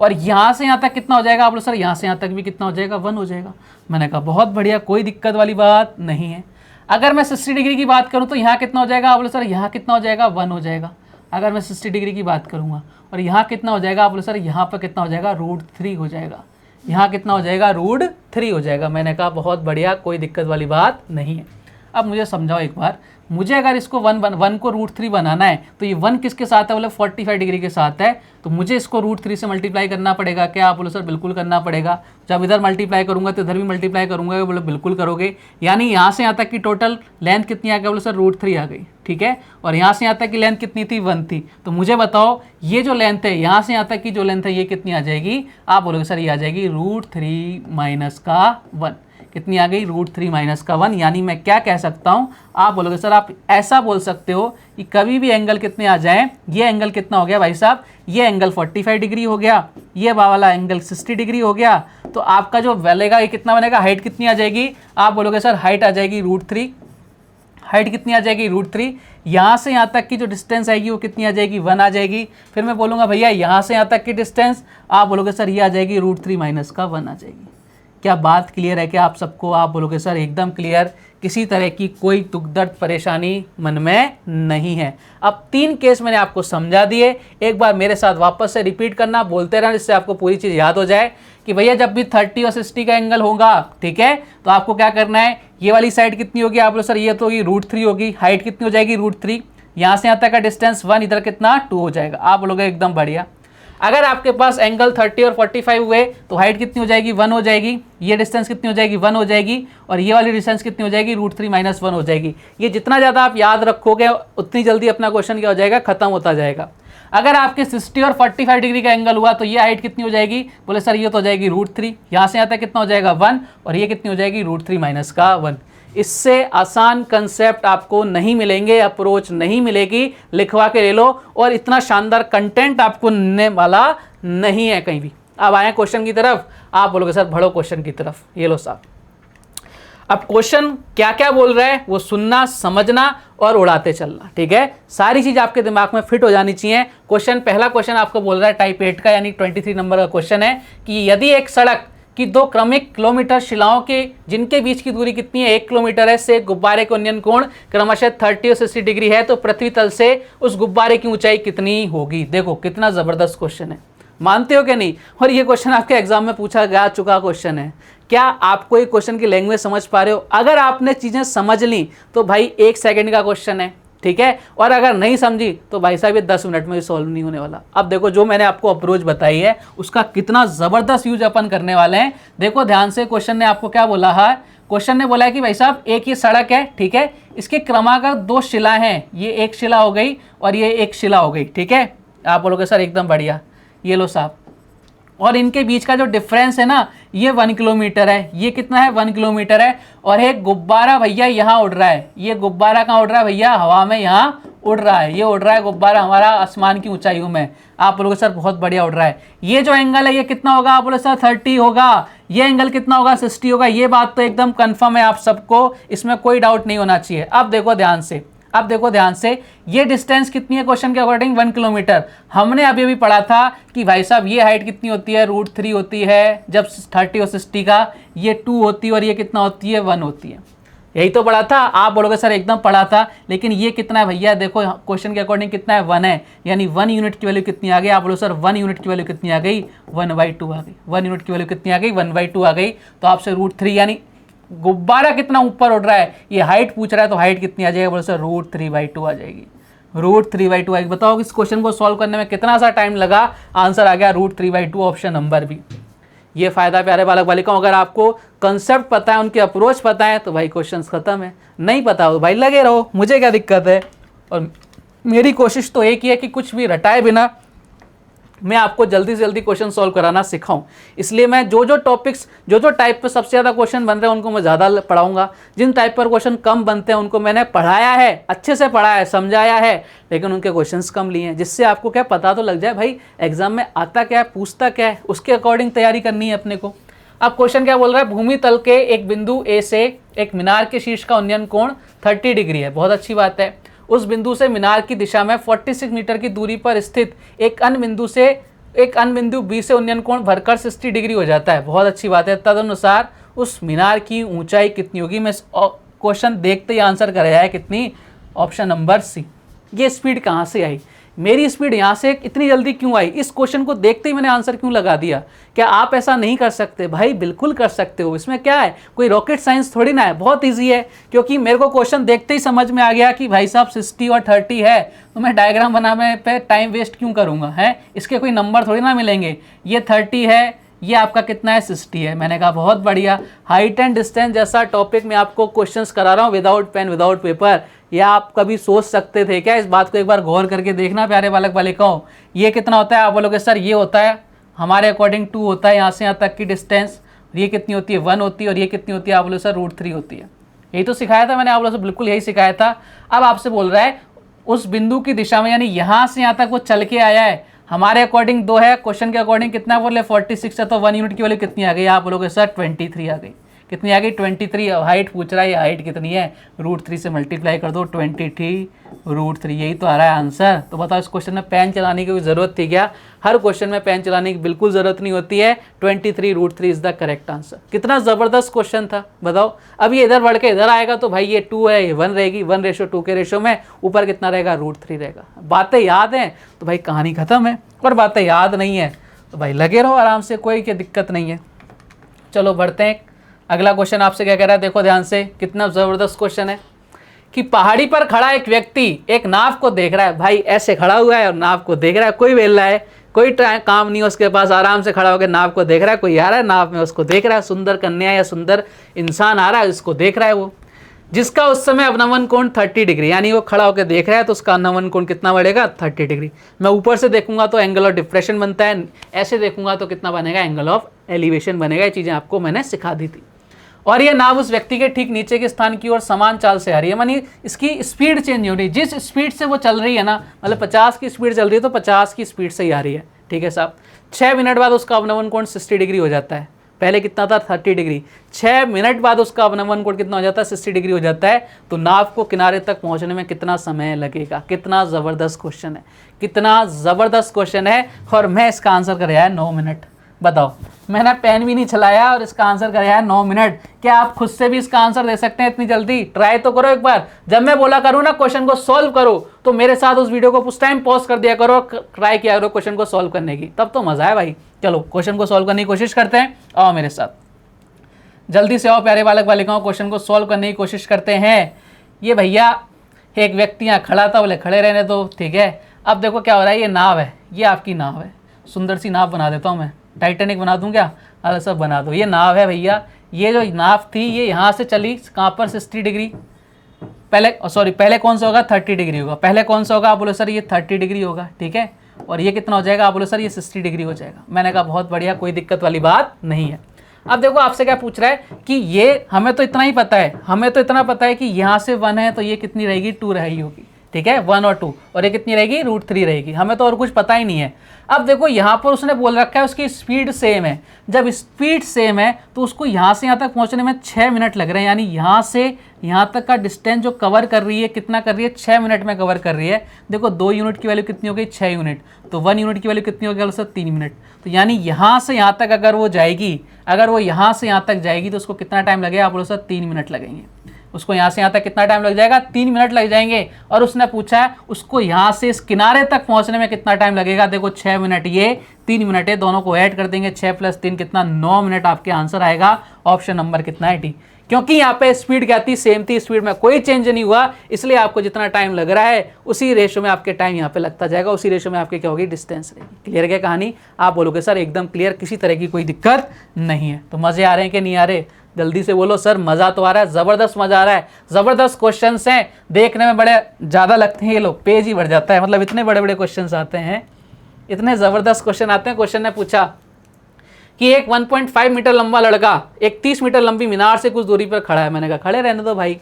और यहाँ से यहाँ तक कितना हो जाएगा, आप बोलो सर यहाँ से यहाँ तक भी कितना हो जाएगा 1 हो जाएगा। मैंने कहा बहुत बढ़िया, कोई दिक्कत वाली बात नहीं है। अगर मैं 60 डिग्री की बात करूं तो यहाँ कितना हो जाएगा, आप बोलो सर यहाँ कितना हो जाएगा 1 हो जाएगा। अगर मैं 60 डिग्री की बात करूँगा और यहाँ कितना हो जाएगा, आप बोलो सर यहाँ पर कितना हो जाएगा √3 हो जाएगा। यहाँ कितना हो जाएगा √3 हो जाएगा। मैंने कहा बहुत बढ़िया, कोई दिक्कत वाली बात नहीं है। अब मुझे समझाओ एक बार, मुझे अगर इसको 1 को √3 बनाना है तो ये 1 किसके साथ है, बोले 45 डिग्री के साथ है, तो मुझे इसको √3 से मल्टीप्लाई करना पड़ेगा। क्या आप बोलो सर बिल्कुल करना पड़ेगा। जब इधर मल्टीप्लाई करूंगा तो इधर भी मल्टीप्लाई करूंगा, बोले बिल्कुल करोगे। यानी यहाँ से यहाँ तक की टोटल लेंथ कितनी आ गई, बोलो सर √3 आ गई, ठीक है। और यहाँ से यहाँ तक की लेंथ कितनी थी 1 थी। तो मुझे बताओ ये जो लेंथ है, यहाँ से यहाँ तक की जो लेंथ है, ये कितनी आ जाएगी, आप बोलोगे सर ये आ जाएगी √3 माइनस का 1। कितनी आ गई √3 माइनस का 1। यानी मैं क्या कह सकता हूँ, आप बोलोगे सर आप ऐसा बोल सकते हो कि कभी भी एंगल कितने आ जाएं, ये एंगल कितना हो गया भाई साहब, ये एंगल 45 डिग्री हो गया, ये वाला एंगल 60 डिग्री हो गया, तो आपका जो बनेगा ये कितना बनेगा, हाइट कितनी आ जाएगी, आप बोलोगे सर हाइट आ जाएगी √3। हाइट कितनी आ जाएगी √3। यहाँ से यहाँ तक की जो डिस्टेंस आएगी वो कितनी आ जाएगी 1 आ जाएगी। फिर मैं बोलूँगा भैया यहाँ से यहाँ तक की डिस्टेंस, आप बोलोगे सर ये आ जाएगी √3 माइनस का 1 आ जाएगी। क्या बात क्लियर है क्या आप सबको? आप बोलोगे सर एकदम क्लियर, किसी तरह की कोई दुख दर्द परेशानी मन में नहीं है। अब 3 केस मैंने आपको समझा दिए, एक बार मेरे साथ वापस से रिपीट करना, बोलते रहना, जिससे आपको पूरी चीज़ याद हो जाए कि भैया जब भी 30 और 60 का एंगल होगा, ठीक है, तो आपको क्या करना है, ये वाली साइड कितनी होगी, आप बोलो सर ये तो होगी √3 होगी, हाइट कितनी हो जाएगी √3, यहाँ से यहाँ तक का डिस्टेंस 1, इधर कितना 2 हो जाएगा। आप बोलोगे एकदम बढ़िया। अगर आपके पास एंगल 30 और 45 हुए तो हाइट कितनी हो जाएगी 1 हो जाएगी, ये डिस्टेंस कितनी हो जाएगी 1 हो जाएगी, और ये वाली डिस्टेंस कितनी हो जाएगी √3 माइनस 1 हो जाएगी। ये जितना ज़्यादा आप याद रखोगे उतनी जल्दी अपना क्वेश्चन क्या हो जाएगा, खत्म होता जाएगा। अगर आपके 60 और 45 डिग्री का एंगल हुआ तो ये हाइट कितनी हो जाएगी, बोले सर ये तो हो जाएगी √3, यहाँ से यहाँ तक कितना हो जाएगा 1, और ये कितनी हो जाएगी √3 माइनस का 1। इससे आसान कंसेप्ट आपको नहीं मिलेंगे, अप्रोच नहीं मिलेगी, लिखवा के ले लो, और इतना शानदार कंटेंट आपको मिलने वाला नहीं है कहीं भी। अब आए क्वेश्चन की तरफ, आप बोलोगे सर बढ़ो क्वेश्चन की तरफ, ये लो साहब। अब क्वेश्चन क्या क्या बोल रहा है वो सुनना, समझना और उड़ाते चलना, ठीक है। सारी चीज आपके दिमाग में फिट हो जानी चाहिए। क्वेश्चन, पहला क्वेश्चन आपको बोल रहा है टाइप 8 का, यानी 23 नंबर का क्वेश्चन है कि यदि एक सड़क कि 2 क्रमिक किलोमीटर शिलाओं के जिनके बीच की दूरी कितनी है 1 किलोमीटर है, से गुब्बारे के उन्नयन कोण क्रमशः 30 और 60 डिग्री है, तो पृथ्वी तल से उस गुब्बारे की ऊंचाई कितनी होगी। देखो कितना जबरदस्त क्वेश्चन है, मानते हो क्या नहीं? और ये क्वेश्चन आपके एग्जाम में पूछा जा चुका क्वेश्चन है। क्या आपको ये क्वेश्चन की लैंग्वेज समझ पा रहे हो? अगर आपने चीजें समझ ली तो भाई 1 सेकंड का क्वेश्चन है, ठीक है, और अगर नहीं समझी तो भाई साहब ये 10 मिनट में भी सॉल्व नहीं होने वाला। अब देखो जो मैंने आपको अप्रोच बताई है उसका कितना ज़बरदस्त यूज अपन करने वाले हैं। देखो ध्यान से, क्वेश्चन ने आपको क्या बोला है, क्वेश्चन ने बोला है कि भाई साहब एक ये सड़क है, ठीक है, इसके क्रमागत 2 शिला हैं, ये एक शिला हो गई और ये एक शिला हो गई, ठीक है। आप बोलोगे सर एकदम बढ़िया, ये लो साहब, और इनके बीच का जो डिफरेंस है ना ये 1 किलोमीटर है। ये कितना है? 1 किलोमीटर है। और एक गुब्बारा भैया यहाँ उड़ रहा है, ये गुब्बारा कहाँ उड़ रहा है भैया? हवा में यहाँ उड़ रहा है, ये उड़ रहा है गुब्बारा हमारा आसमान की ऊंचाइयों में। आप बोलोगे सर बहुत बढ़िया उड़ रहा है। ये जो एंगल है ये कितना होगा? आप बोले सर 30 होगा। ये एंगल कितना होगा? 60 होगा। ये बात तो एकदम कंफर्म है आप सबको, इसमें कोई डाउट नहीं होना चाहिए। अब देखो ध्यान से, अब देखो ध्यान से, ये डिस्टेंस कितनी है क्वेश्चन के अकॉर्डिंग? 1 किलोमीटर। हमने अभी अभी पढ़ा था कि भाई साहब ये हाइट कितनी होती है? √3 होती है जब 30 और 60 का, ये 2 होती है और ये कितना होती है? 1 होती है। यही तो पढ़ा था। आप बोलोगे सर एकदम पढ़ा था, लेकिन ये कितना है भैया? देखो क्वेश्चन के अकॉर्डिंग कितना है? 1 है, यानी 1 यूनिट की वैल्यू कितनी आ गई? आप बोलो सर 1 यूनिट की वैल्यू कितनी आ गई? 1/2 आ गई। 1 यूनिट की वैल्यू कितनी आ गई? 1/2 आ गई। तो आपसे √3 यानी गुब्बारा कितना ऊपर उड़ रहा है, ये हाइट पूछ रहा है, तो हाइट कितनी आ जाएगी? बोलो सर √3/2 आ जाएगी। √3/2 आएगी। बताओ कि इस क्वेश्चन को सॉल्व करने में कितना सा टाइम लगा? आंसर आ गया √3/2, ऑप्शन नंबर बी। ये फायदा प्यारे बालक बालिकाओं, अगर आपको कंसेप्ट पता है, उनके अप्रोच पता है, तो भाई क्वेश्चंस खत्म है। नहीं पता हो भाई लगे रहो, मुझे क्या दिक्कत है। और मेरी कोशिश तो एक ही है कि कुछ भी रटाए बिना मैं आपको जल्दी से जल्दी क्वेश्चन सॉल्व कराना सिखाऊं। इसलिए मैं जो टॉपिक्स, जो टाइप पर सबसे ज़्यादा क्वेश्चन बन रहे हैं उनको मैं ज़्यादा पढ़ाऊंगा। जिन टाइप पर क्वेश्चन कम बनते हैं उनको मैंने पढ़ाया है, अच्छे से पढ़ाया है, समझाया है, लेकिन उनके क्वेश्चंस कम लिए हैं, जिससे आपको क्या पता तो लग जाए भाई एग्जाम में आता क्या है, पूछता क्या है, उसके अकॉर्डिंग तैयारी करनी है अपने को। अब क्वेश्चन क्या बोल रहा है? भूमि तल के एक बिंदु ए से एक मीनार के शीर्ष का उन्नयन कोण 30 डिग्री है। बहुत अच्छी बात है। उस बिंदु से मीनार की दिशा में 46 मीटर की दूरी पर स्थित एक अन्य बिंदु बी से उन्नयन कोण भरकर 60 डिग्री हो जाता है। बहुत अच्छी बात है। तदनुसार उस मीनार की ऊंचाई कितनी होगी? मैं क्वेश्चन देखते ही आंसर कर रहा है कितनी? Option number C. ये स्पीड कहाँ से आई? मेरी स्पीड यहाँ से इतनी जल्दी क्यों आई? इस क्वेश्चन को देखते ही मैंने आंसर क्यों लगा दिया? क्या आप ऐसा नहीं कर सकते? भाई बिल्कुल कर सकते हो, इसमें क्या है, कोई रॉकेट साइंस थोड़ी ना है, बहुत इजी है। क्योंकि मेरे को क्वेश्चन देखते ही समझ में आ गया कि भाई साहब 60 और 30 है, तो मैं डायग्राम बनाने पे टाइम वेस्ट क्यों करूँगा? है, इसके कोई नंबर थोड़ी ना मिलेंगे। ये 30 है, ये आपका कितना है? 60 है। मैंने कहा बहुत बढ़िया। हाइट एंड डिस्टेंस जैसा टॉपिक में आपको क्वेश्चंस करा रहा हूँ विदाउट पेन विदाउट पेपर, या आप कभी सोच सकते थे क्या? इस बात को एक बार गौर करके देखना प्यारे बालक बालिकाओं। ये कितना होता है? आप बोलोगे सर ये होता है, हमारे अकॉर्डिंग 2 होता है यहाँ से यहाँ तक की डिस्टेंस। ये कितनी होती है? 1 होती है। और ये कितनी होती है? आप बोलो सर √3 होती है। यही तो सिखाया था मैंने, आप बोलो सर बिल्कुल यही सिखाया था। अब आपसे बोल रहा है उस बिंदु की दिशा में, यानी यहाँ से यहाँ तक वो चल के आया है, हमारे अकॉर्डिंग 2 है, क्वेश्चन के अकॉर्डिंग कितना बोले? 46 है, तो 1 यूनिट की वैल्यू कितनी आ गई? आप बोलोगे सर 23 आ गई। कितनी आ गई? 23। हाइट पूछ रहा है, हाइट कितनी है? √3 से मल्टीप्लाई कर दो, 23 √3, यही तो आ रहा है आंसर। तो बताओ इस क्वेश्चन में पेन चलाने की कोई ज़रूरत थी क्या? हर क्वेश्चन में पेन चलाने की बिल्कुल ज़रूरत नहीं होती है। 23 √3 इज़ द करेक्ट आंसर। कितना ज़बरदस्त क्वेश्चन था, बताओ। अब ये इधर बढ़ के इधर आएगा तो भाई ये 2 है, ये 1 रहेगी, 1:2 के रेशो में, ऊपर कितना रहेगा? √3 रहेगा। बातें याद हैं तो भाई कहानी ख़त्म है, और बातें याद नहीं है तो भाई लगे रहो आराम से, कोई क्या दिक्कत नहीं है। चलो बढ़ते हैं। अगला क्वेश्चन आपसे क्या कह रहा है? देखो ध्यान से, कितना ज़बरदस्त क्वेश्चन है कि पहाड़ी पर खड़ा एक व्यक्ति एक नाव को देख रहा है। भाई ऐसे खड़ा हुआ है और नाव को देख रहा है, कोई वेला है, कोई काम नहीं है उसके पास, आराम से खड़ा होकर नाव को देख रहा है। कोई आ रहा है नाव में, उसको देख रहा है, सुंदर कन्या या सुंदर इंसान आ रहा है, उसको देख रहा है वो, जिसका उस समय अवनमन कोण 30 डिग्री, यानी वो खड़ा होकर देख रहा है तो उसका अवनमन कोण कितना बढ़ेगा? 30 डिग्री। मैं ऊपर से देखूंगा तो एंगल ऑफ डिप्रेशन बनता है, ऐसे देखूंगा तो कितना बनेगा? एंगल ऑफ एलिवेशन बनेगा। ये चीज़ें आपको मैंने सिखा दी थी। और ये नाव उस व्यक्ति के ठीक नीचे के स्थान की ओर समान चाल से आ रही है, मानी इसकी स्पीड चेंज हो रही है। जिस स्पीड से वो चल रही है ना, मतलब 50 की स्पीड चल रही है तो 50 की स्पीड से ही आ रही है। ठीक है साहब। 6 मिनट बाद उसका अवनमन कोण 60 डिग्री हो जाता है। पहले कितना था? 30 डिग्री। 6 मिनट बाद उसका अवनमन कोण कितना हो जाता है? 60 डिग्री हो जाता है। तो नाव को किनारे तक पहुंचने में कितना समय लगेगा? कितना ज़बरदस्त क्वेश्चन है, कितना ज़बरदस्त क्वेश्चन है। और मैं इसका आंसर कर रहा है 9 मिनट। बताओ, मैंने पेन भी नहीं चलाया और इसका आंसर कराया है 9 मिनट। क्या आप खुद से भी इसका आंसर दे सकते हैं इतनी जल्दी? ट्राई तो करो एक बार। जब मैं बोला करूँ ना क्वेश्चन को सॉल्व करो, तो मेरे साथ उस वीडियो को कुछ टाइम पॉज कर दिया करो और ट्राई किया करो क्वेश्चन को सॉल्व करने की, तब तो मजा है भाई। चलो क्वेश्चन को सॉल्व करने की कोशिश करते हैं, आओ मेरे साथ जल्दी से आओ प्यारे बालक बालिकाओं, क्वेश्चन को सॉल्व करने की कोशिश करते हैं। ये भैया एक व्यक्ति यहाँ खड़ा था, बोले खड़े रहने दो, ठीक है। अब देखो क्या हो रहा है, ये नाव है, ये आपकी नाव है, सुंदर सी नाव बना देता हूँ मैं, टाइटैनिक बना दूं क्या? अरे सब बना दो। ये नाव है भैया, ये जो नाफ थी ये यहाँ से चली कहाँ पर 60 डिग्री, पहले कौन सा होगा 30 डिग्री होगा, पहले कौन सा होगा, आप बोलो सर ये 30 डिग्री होगा, ठीक है, और ये कितना हो जाएगा, आप बोलो सर ये 60 डिग्री हो जाएगा। मैंने कहा बहुत बढ़िया, कोई दिक्कत वाली बात नहीं है। अब देखो आपसे क्या पूछ रहा है कि ये हमें तो इतना ही पता है, हमें तो इतना पता है कि यहाँ से 1 है तो ये कितनी रहेगी 2 रही होगी, ठीक है, 1 और 2, और ये कितनी रहेगी √3 रहेगी, हमें तो और कुछ पता ही नहीं है। अब देखो यहाँ पर उसने बोल रखा है उसकी स्पीड सेम है, जब स्पीड सेम है तो उसको यहाँ से यहाँ तक पहुँचने में 6 मिनट लग रहे हैं, यानी यहाँ से यहाँ तक का डिस्टेंस जो कवर कर रही है कितना कर रही है, 6 मिनट में कवर कर रही है। देखो 2 यूनिट की वैल्यू कितनी हो गई 6 यूनिट, तो 1 यूनिट की वैल्यू कितनी हो गई सर 3 मिनट, तो यानी यहाँ से यहाँ तक अगर वो जाएगी, अगर वो यहाँ से यहाँ तक जाएगी तो उसको कितना टाइम लगेगा, आप बोलो सर 3 मिनट लगेंगे। उसको यहाँ से यहाँ तक कितना टाइम लग जाएगा, 3 मिनट लग जाएंगे। और उसने पूछा है उसको यहाँ से इस किनारे तक पहुँचने में कितना टाइम लगेगा, देखो 6 मिनट ये 3 मिनट है, दोनों को ऐड कर देंगे, 6 + 3 कितना 9 मिनट, आपके आंसर आएगा ऑप्शन नंबर कितना है डी। क्योंकि यहाँ पे स्पीड क्या थी, सेम थी, स्पीड में कोई चेंज नहीं हुआ, इसलिए आपको जितना टाइम लग रहा है उसी रेशो में आपके टाइम यहाँ पे लगता जाएगा, उसी रेशो में आपके क्या होगी डिस्टेंस रहेगी। क्लियर क्या कहानी, आप बोलोगे सर एकदम क्लियर, किसी तरह की कोई दिक्कत नहीं है। तो मजे आ रहे हैं कि नहीं आ रहे, जल्दी से बोलो सर मज़ा तो आ रहा है, ज़बरदस्त मज़ा आ रहा है, ज़बरदस्त क्वेश्चंस हैं, देखने में बड़े ज़्यादा लगते हैं, ये लो पेज ही भर जाता है, मतलब इतने बड़े बड़े क्वेश्चंस आते हैं, इतने ज़बरदस्त क्वेश्चन आते हैं। क्वेश्चन ने पूछा कि एक 1.5 मीटर लंबा लड़का एक 30 मीटर लंबी मीनार से कुछ दूरी पर खड़ा है। मैंने कहा खड़े रहने दो भाई।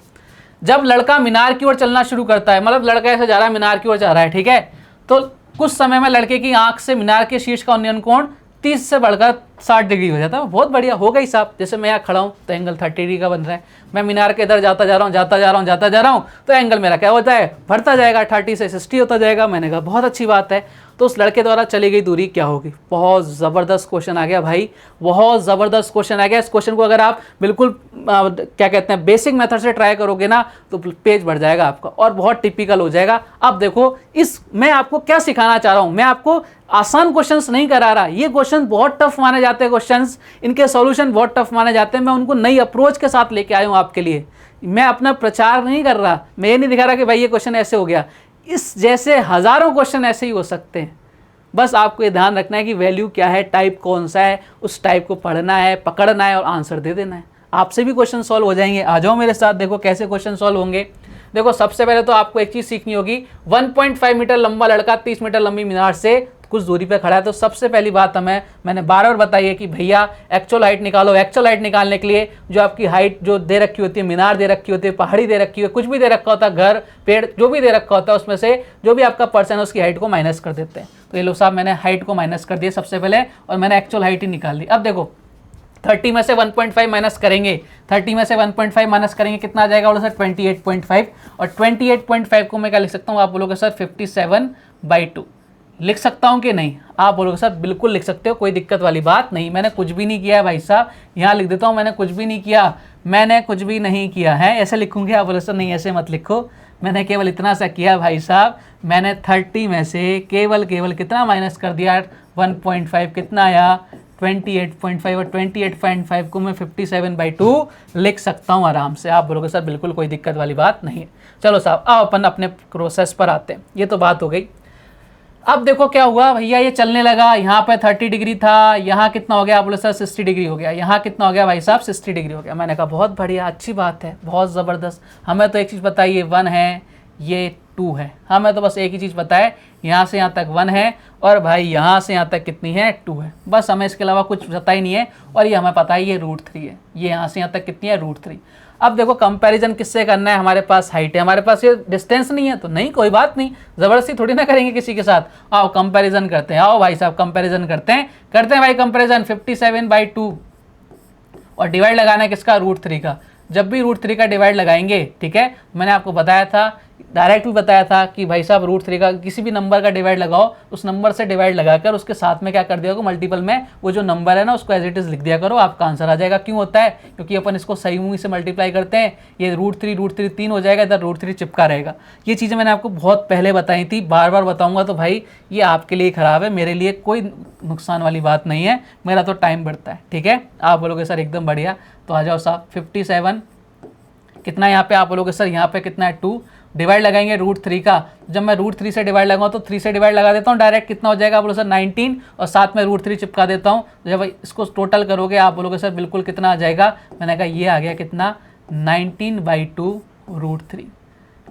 जब लड़का मीनार की ओर चलना शुरू करता है, मतलब लड़का ऐसे जा रहा है मीनार की ओर जा रहा है, ठीक है, तो कुछ समय में लड़के की आंख से मीनार के शीर्ष का उन्नयन कोण 30 से बढ़कर 60 डिग्री हो जाता है। बहुत बढ़िया हो गई साहब, जैसे मैं यहाँ खड़ा हूँ तो एंगल 30 डिग्री का बन रहा है, मैं मीनार के इधर जाता जा रहा हूँ तो एंगल मेरा क्या होता है, बढ़ता जाएगा, 30 से 60 होता जाएगा। मैंने कहा बहुत अच्छी बात है। तो उस लड़के द्वारा चली गई दूरी क्या होगी। बहुत ज़बरदस्त क्वेश्चन आ गया भाई, बहुत ज़बरदस्त क्वेश्चन आ गया। इस क्वेश्चन को अगर आप बिल्कुल क्या कहते हैं बेसिक मेथड से ट्राई करोगे ना तो पेज बढ़ जाएगा आपका और बहुत टिपिकल हो जाएगा। अब देखो मैं आपको क्या सिखाना चाह रहा हूँ, मैं आपको आसान क्वेश्चंस नहीं करा रहा, ये क्वेश्चन बहुत टफ माने जाते हैं, क्वेश्चंस इनके सॉल्यूशन बहुत टफ माने जाते हैं। मैं उनको नई अप्रोच के साथ लेके आया हूँ आपके लिए। मैं अपना प्रचार नहीं कर रहा, मैं ये नहीं दिखा रहा कि भाई ये क्वेश्चन ऐसे हो गया। इस जैसे हज़ारों क्वेश्चन ऐसे ही हो सकते हैं। बस आपको ये ध्यान रखना है कि वैल्यू क्या है, टाइप कौन सा है, उस टाइप को पढ़ना है, पकड़ना है और आंसर दे देना है। आपसे भी क्वेश्चन सॉल्व हो जाएंगे। आ जाओ मेरे साथ, देखो कैसे क्वेश्चन सॉल्व होंगे। देखो सबसे पहले तो आपको एक चीज़ सीखनी होगी, 1.5 मीटर लंबा लड़का 30 मीटर लंबी मीनार से कुछ दूरी पे खड़ा है। तो सबसे पहली बात मैंने बार बार बताई है कि भैया एक्चुअल हाइट निकालो। एक्चुअल हाइट निकालने के लिए जो आपकी हाइट जो दे रखी होती है, मीनार दे रखी होती है, पहाड़ी दे रखी है, कुछ भी दे रखा होता है, घर पेड़ जो भी दे रखा होता है, उसमें से जो भी आपका पर्सन है उसकी हाइट को माइनस कर देते हैं। तो ये लो साहब मैंने हाइट को माइनस कर दिया सबसे पहले और मैंने एक्चुअल हाइट ही निकाल ली। अब देखो 30 में से 1.5 माइनस करेंगे, 30 में से 1.5 माइनस करेंगे कितना आ जाएगा, बोलो सर 28.5। और 28.5 को मैं क्या लिख सकता हूँ, आप बोलोगे सर 57/2 लिख सकता हूँ कि नहीं। आप बोलोगे सर बिल्कुल लिख सकते हो, कोई दिक्कत वाली बात नहीं। मैंने कुछ भी नहीं किया है भाई साहब, यहाँ लिख देता हूँ मैंने कुछ भी नहीं किया, मैंने कुछ भी नहीं किया है, ऐसे लिखूँगी। आप बोलोगे सर नहीं ऐसे मत लिखो, मैंने केवल इतना सा किया भाई साहब, मैंने 30 में से केवल कितना माइनस कर दिया, 1.5 कितना आया 28.5 और 28.5 को मैं 57/2 लिख सकता हूँ आराम से। आप बोलोगे सर बिल्कुल कोई दिक्कत वाली बात नहीं है। चलो साहब आओ अपन अपने प्रोसेस पर आते हैं। ये तो बात हो गई। अब देखो क्या हुआ भैया, ये चलने लगा, यहाँ पे 30 डिग्री था, यहाँ कितना हो गया, आप बोले सर 60 डिग्री हो गया। यहाँ कितना हो गया भाई साहब 60 डिग्री हो गया। मैंने कहा बहुत बढ़िया, अच्छी बात है, बहुत ज़बरदस्त। हमें तो एक चीज़ बताइए 1 है, ये 2 है, हमें तो बस एक ही चीज़ पता है, यहाँ से यहाँ तक 1 है और भाई यहाँ से यहाँ तक कितनी है 2 है, बस हमें इसके अलावा कुछ पता ही नहीं है। और ये हमें पता है ये √3 है, ये यहाँ से यहाँ तक कितनी है √3। अब देखो कंपैरिजन किससे करना है, हमारे पास हाइट है, हमारे पास ये डिस्टेंस नहीं है, तो नहीं कोई बात नहीं, ज़बरदस्ती थोड़ी ना करेंगे किसी के साथ। आओ कंपैरिजन करते हैं, आओ भाई साहब कंपैरिजन करते हैं भाई कंपैरिजन। 57/2 और डिवाइड लगाना है किसका, √3 का। जब भी √3 का डिवाइड लगाएंगे, ठीक है, मैंने आपको बताया था, डायरेक्ट भी बताया था कि भाई साहब √3 का किसी भी नंबर का डिवाइड लगाओ, उस नंबर से डिवाइड लगाकर उसके साथ में क्या कर दिया करो, मल्टीपल में वो जो नंबर है ना उसको एज इट इज़ लिख दिया करो, आपका आंसर आ जाएगा। क्यों होता है, क्योंकि अपन इसको सही मुँह से मल्टीप्लाई करते हैं, ये √3 3 हो जाएगा, इधर √3 चिपका रहेगा। ये चीज़ें मैंने आपको बहुत पहले बताई थी, बार बार बताऊँगा तो भाई ये आपके लिए ख़राब है, मेरे लिए कोई नुकसान वाली बात नहीं है, मेरा तो टाइम बढ़ता है। ठीक है, आप बोलोगे सर एकदम बढ़िया, तो आ जाओ साहब 57 कितना यहाँ पे, आप बोलोगे सर यहाँ पे कितना है 2, डिवाइड लगाएंगे √3 का। जब मैं √3 से डिवाइड लगाऊँ तो 3 से डिवाइड लगा देता हूँ डायरेक्ट, कितना हो जाएगा बोलो सर 19, और साथ में √3 चिपका देता हूँ। जब इसको टोटल करोगे आप बोलोगे सर बिल्कुल कितना आ जाएगा, मैंने कहा ये आ गया कितना 19/2 √3,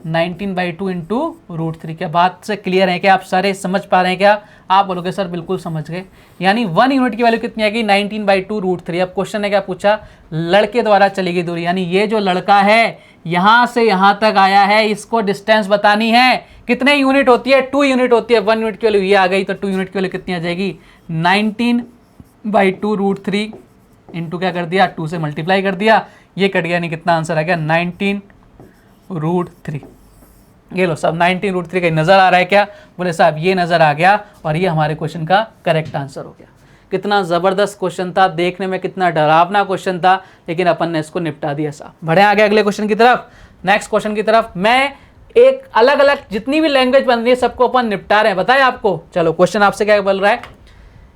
19/2 इंटू √3। क्या बात से क्लियर है क्या, आप सारे समझ पा रहे हैं क्या? आप बोलोगे सर बिल्कुल समझ गए। यानी 1 यूनिट की वैल्यू कितनी आएगी 19/2 √3। अब क्वेश्चन ने क्या पूछा, लड़के द्वारा चली गई दूरी, यानी ये जो लड़का है यहाँ से यहाँ तक आया है, इसको डिस्टेंस बतानी है। कितने यूनिट होती है, 2 यूनिट होती है। 1 यूनिट की वैल्यू ये आ गई, तो 2 यूनिट की वैल्यू कितनी आ जाएगी 19/2 √3 इंटू क्या कर दिया 2 से मल्टीप्लाई कर दिया, ये कट गया, यानी कितना आंसर आ गया 19√3। ये लो साहब 19√3 का नज़र आ रहा है क्या? बोले साहब ये नज़र आ गया, और ये हमारे क्वेश्चन का करेक्ट आंसर हो गया। कितना ज़बरदस्त क्वेश्चन था, देखने में कितना डरावना क्वेश्चन था, लेकिन अपन ने इसको निपटा दिया साहब। बढ़े आगे अगले क्वेश्चन की तरफ, नेक्स्ट क्वेश्चन की तरफ। मैं एक अलग अलग जितनी भी लैंग्वेज बन रही है सबको अपन निपटा रहे हैं, बताए आपको। चलो क्वेश्चन आपसे क्या बोल रहा है,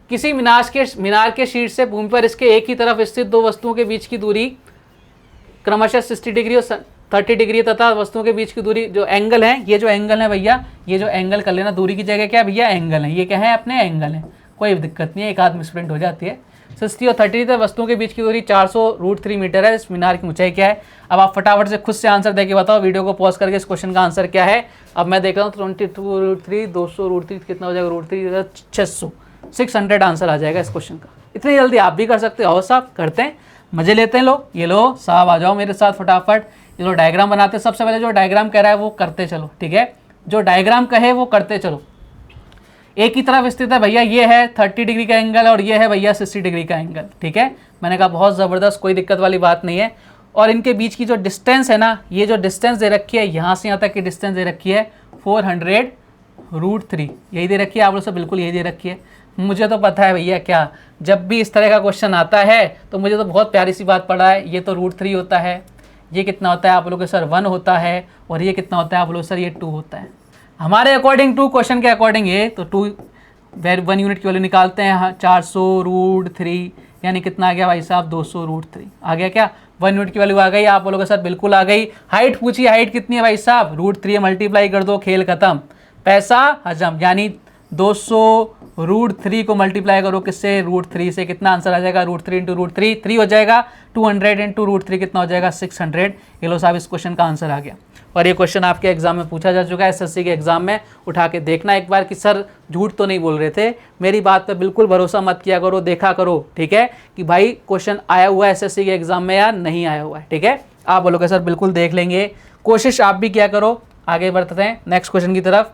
किसी मीनार के शीर्ष से भूमि पर इसके एक ही तरफ स्थित दो वस्तुओं के बीच की दूरी क्रमशः 60 डिग्री और 30 डिग्री तथा वस्तुओं के बीच की दूरी जो एंगल है, ये जो एंगल है भैया, ये जो एंगल कर लेना, दूरी की जगह क्या भैया एंगल है, ये क्या है अपने एंगल है, कोई दिक्कत नहीं है, एक आध मिसप्रिंट हो जाती है। 60 और 30 तक वस्तुओं के बीच की दूरी 400√3 मीटर है। इस मीनार की ऊंचाई क्या है? अब आप फटाफट से खुद से आंसर देके बताओ, वीडियो को पॉज करके इस क्वेश्चन का आंसर क्या है। अब मैं देख रहा हूँ 22√3 200√3 कितना हो जाएगा √3 600 आंसर आ जाएगा इस क्वेश्चन का। इतनी जल्दी आप भी कर सकते हो साहब, करते हैं, मजे लेते हैं। लो ये लो साहब, आ जाओ मेरे साथ फटाफट। ये लो डायग्राम बनाते हैं। सबसे पहले जो डायग्राम कह रहा है वो करते चलो, ठीक है, जो डायग्राम कहे वो करते चलो। एक ही तरफ स्थित है भैया, ये है 30 डिग्री का एंगल और ये है भैया 60 डिग्री का एंगल, ठीक है। मैंने कहा बहुत ज़बरदस्त, कोई दिक्कत वाली बात नहीं है। और इनके बीच की जो डिस्टेंस है ना, ये जो डिस्टेंस दे रखी है, यहाँ से यहाँ तक की डिस्टेंस दे रखी है 400√3, यही दे रखी है। आप लोग से बिल्कुल यही दे रखी है। मुझे तो पता है भैया, क्या जब भी इस तरह का क्वेश्चन आता है तो मुझे तो बहुत प्यारी सी बात पड़ा है, ये तो √3 होता है, ये कितना होता है आप लोगों के सर 1 होता है, और ये कितना होता है आप लोग सर ये 2 होता है। हमारे अकॉर्डिंग 2 क्वेश्चन के अकॉर्डिंग ये तो 1 यूनिट की वैल्यू निकालते हैं 400√3, यानी कितना आ गया भाई साहब 200√3 आ गया क्या? 1 यूनिट की वैल्यू आ गई आप लोगों के साथ, बिल्कुल आ गई। हाइट पूछिए, हाइट कितनी है भाई साहब √3 मल्टीप्लाई कर दो, खेल खत्म, पैसा हजम। यानी 200√3 को मल्टीप्लाई करो किससे √3 से, कितना आंसर आ जाएगा √3 इंटू √3 3 हो जाएगा, 200 इंटू √3 कितना हो जाएगा 600। ये लो साहब इस क्वेश्चन का आंसर आ गया। और ये क्वेश्चन आपके एग्जाम में पूछा जा चुका है, एसएससी के एग्जाम में। उठा के देखना एक बार कि सर झूठ तो नहीं बोल रहे थे। मेरी बात पे बिल्कुल भरोसा मत किया करो, देखा करो, ठीक है, कि भाई क्वेश्चन आया हुआ है एसएससी के एग्जाम में या नहीं आया हुआ है, ठीक है। आप बोलोगे सर बिल्कुल देख लेंगे, कोशिश आप भी किया करो। आगे बढ़ते हैं नेक्स्ट क्वेश्चन की तरफ।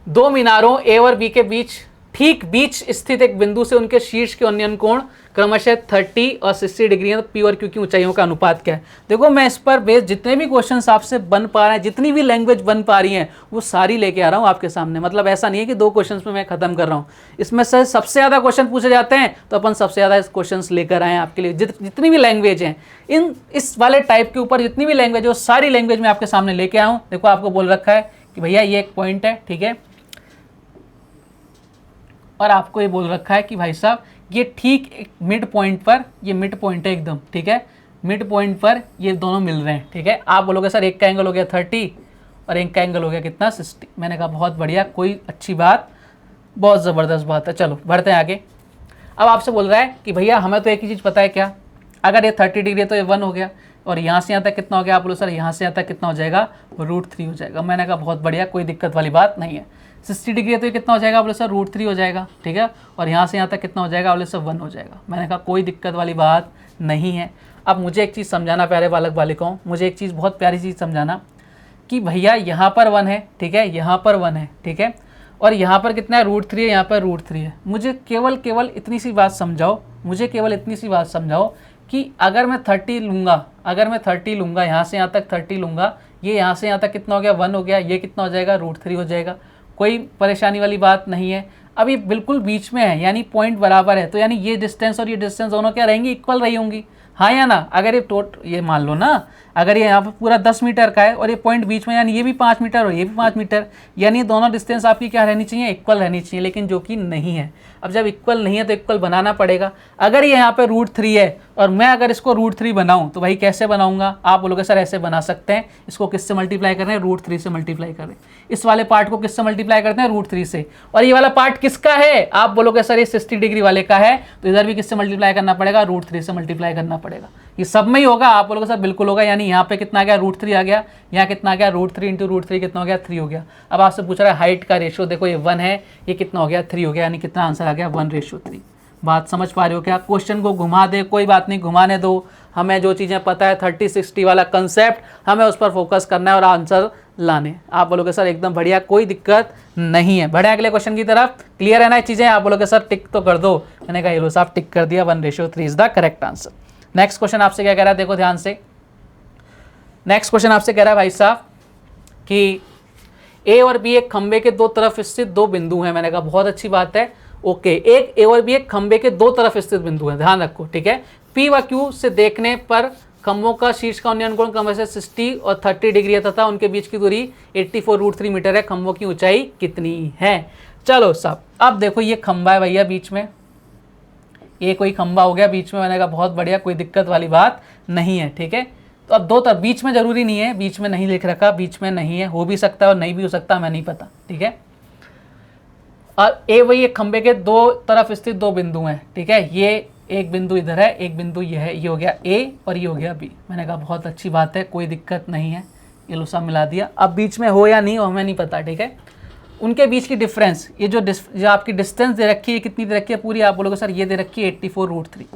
2 मीनारों ए और बी के बीच ठीक बीच स्थित एक बिंदु से उनके शीर्ष के उन्नयन कोण क्रमशः 30 और 60 डिग्री है। तो पी और क्यू की ऊंचाइयों का अनुपात क्या है? देखो मैं इस पर बेस जितने भी क्वेश्चंस आपसे बन पा रहे हैं, जितनी भी लैंग्वेज बन पा रही हैं, वो सारी लेके आ रहा हूँ आपके सामने। मतलब ऐसा नहीं है कि 2 क्वेश्चंस में मैं खत्म कर रहा हूँ। इसमें से सबसे ज़्यादा क्वेश्चन पूछे जाते हैं तो अपन सबसे ज़्यादा क्वेश्चन लेकर आए हैं आपके लिए। जितनी भी लैंग्वेज हैं, इस वाले टाइप के ऊपर जितनी भी लैंग्वेज है वो सारी लैंग्वेज मैं आपके सामने लेके आया हूँ। देखो आपको बोल रखा है कि भैया ये एक पॉइंट है, ठीक है, और आपको ये बोल रखा है कि भाई साहब ये ठीक मिड पॉइंट पर, ये मिड पॉइंट है एकदम, ठीक है, मिड पॉइंट पर ये दोनों मिल रहे हैं, ठीक है। आप बोलोगे सर एक का एंगल हो गया 30 और एक का एंगल हो गया कितना 60। मैंने कहा बहुत बढ़िया, कोई अच्छी बात, बहुत ज़बरदस्त बात है। चलो बढ़ते हैं आगे। अब आपसे बोल रहा है कि भैया हमें तो एक ही चीज़ पता है, क्या? अगर ये 30 डिग्री है तो ये 1 हो गया, और यहाँ से यहाँ तक कितना हो गया? आप बोलो सर यहाँ से यहाँ तक कितना हो जाएगा √3 हो जाएगा। मैंने कहा बहुत बढ़िया, कोई दिक्कत वाली बात नहीं है। 60 डिग्री है तो ये कितना हो जाएगा? आप बोले सर √3 हो जाएगा, ठीक है, और यहाँ से यहाँ तक कितना हो जाएगा? आप बोले सर 1 हो जाएगा। मैंने कहा कोई दिक्कत वाली बात नहीं है। अब मुझे एक चीज़ समझाना प्यारे बालक बालिकाओं, मुझे एक चीज़, बहुत प्यारी चीज़ समझाना कि भैया यहाँ पर 1 है, ठीक है, यहाँ पर 1 है, ठीक है, और यहाँ पर कितना है √3 है, यहाँ पर √3 है। मुझे केवल इतनी सी बात समझाओ, मुझे केवल इतनी सी बात समझाओ कि अगर मैं 30 लूँगा, अगर मैं 30 लूँगा, यहाँ से यहाँ तक 30 लूँगा, ये यहाँ से यहाँ तक कितना हो गया? 1 हो गया, ये कितना हो जाएगा? √3 हो जाएगा। कोई परेशानी वाली बात नहीं है। अब ये बिल्कुल बीच में है, यानी पॉइंट बराबर है, तो यानी ये डिस्टेंस और ये डिस्टेंस दोनों क्या रहेंगी? इक्वल रही होंगी, हाँ या ना? अगर ये ये मान लो ना, अगर ये यहाँ पर पूरा 10 मीटर का है और ये पॉइंट बीच में, यानी ये भी 5 मीटर और ये भी 5 मीटर, यानी दोनों डिस्टेंस आपकी क्या रहनी चाहिए, इक्वल रहनी चाहिए, लेकिन जो कि नहीं है। अब जब इक्वल नहीं है तो इक्वल बनाना पड़ेगा। अगर ये यहाँ पे √3 है और मैं अगर इसको √3 बनाऊँ तो भाई कैसे बनाऊंगा, आप बोलोगे सर ऐसे बना सकते हैं, इसको किससे मल्टीप्लाई कर रहे हैं, √3 से मल्टीप्लाई कर रहे हैं। इस वाले पार्ट को किससे मल्टीप्लाई करते हैं, √3 से। और ये वाला पार्ट किसका है, आप बोलोगे सर ये 60 डिग्री वाले का है, तो इधर भी किससे मल्टीप्लाई करना पड़ेगा, √3 से मल्टीप्लाई करना पड़ेगा। ये सब में ही होगा, आप बोलोगे सर बिल्कुल होगा, यानी यहाँ पे कितना आ गया, √3 आ गया, यहाँ कितना आ गया, √3 इंटू √3 कितना हो गया, 3 हो गया। अब आपसे पूछ रहा है हाइट का रेशियो, देखो ये 1 है, ये कितना हो गया, 3 हो गया, यानी कितना आंसर आ गया, 1:3। बात समझ पा रहे हो क्या? क्वेश्चन को घुमा दे, कोई बात नहीं, घुमाने दो, हमें जो चीज़ें पता है 30-60 वाला कंसेप्ट, हमें उस पर फोकस करना है और आंसर लाने। आप बोलोगे सर एकदम बढ़िया, कोई दिक्कत नहीं है। बढ़िया अगले क्वेश्चन की तरफ, क्लियर है ना चीज़ें? आप बोलोगे सर टिक तो कर दो, मैंने कहा ये लो साहब टिक कर दिया, 1:3 is the correct answer. Next question आपसे क्या कह रहा है, देखो ध्यान से। नेक्स्ट क्वेश्चन आपसे कह रहा है भाई साहब कि ए और बी एक खंबे के दो तरफ स्थित दो बिंदु हैं। मैंने कहा बहुत अच्छी बात है, ओके। एक ए और बी एक खंबे के दो तरफ स्थित बिंदु हैं, ध्यान रखो, ठीक है। पी व क्यू से देखने पर खंभों का शीर्ष का उन्नयन कोण क्रमशः से 60 और 30 डिग्री है तथा उनके बीच की दूरी 84√3 मीटर है। खंभों की ऊंचाई कितनी है? चलो साहब, अब देखो ये खंबा है भैया बीच में, ये कोई खंबा हो गया बीच में। मैंने कहा बहुत बढ़िया, कोई दिक्कत वाली बात नहीं है, ठीक है। तो अब दो तरफ, बीच में जरूरी नहीं है, बीच में नहीं लिख रखा, बीच में नहीं है, हो भी सकता है और नहीं भी हो सकता, हमें नहीं पता, ठीक है। और ए वही एक खंबे के दो तरफ स्थित दो बिंदु हैं, ठीक है। ये एक बिंदु इधर है, एक बिंदु ये है, ये हो गया ए और ये हो गया बी। मैंने कहा बहुत अच्छी बात है, कोई दिक्कत नहीं है, ये लो सा मिला दिया। अब बीच में हो या नहीं हो हमें नहीं पता, ठीक है। उनके बीच की डिफरेंस, ये जो आपकी डिस्टेंस दे रखी है, कितनी दे रखी है पूरी, आप बोलोगे सर ये दे रखी है 84√3,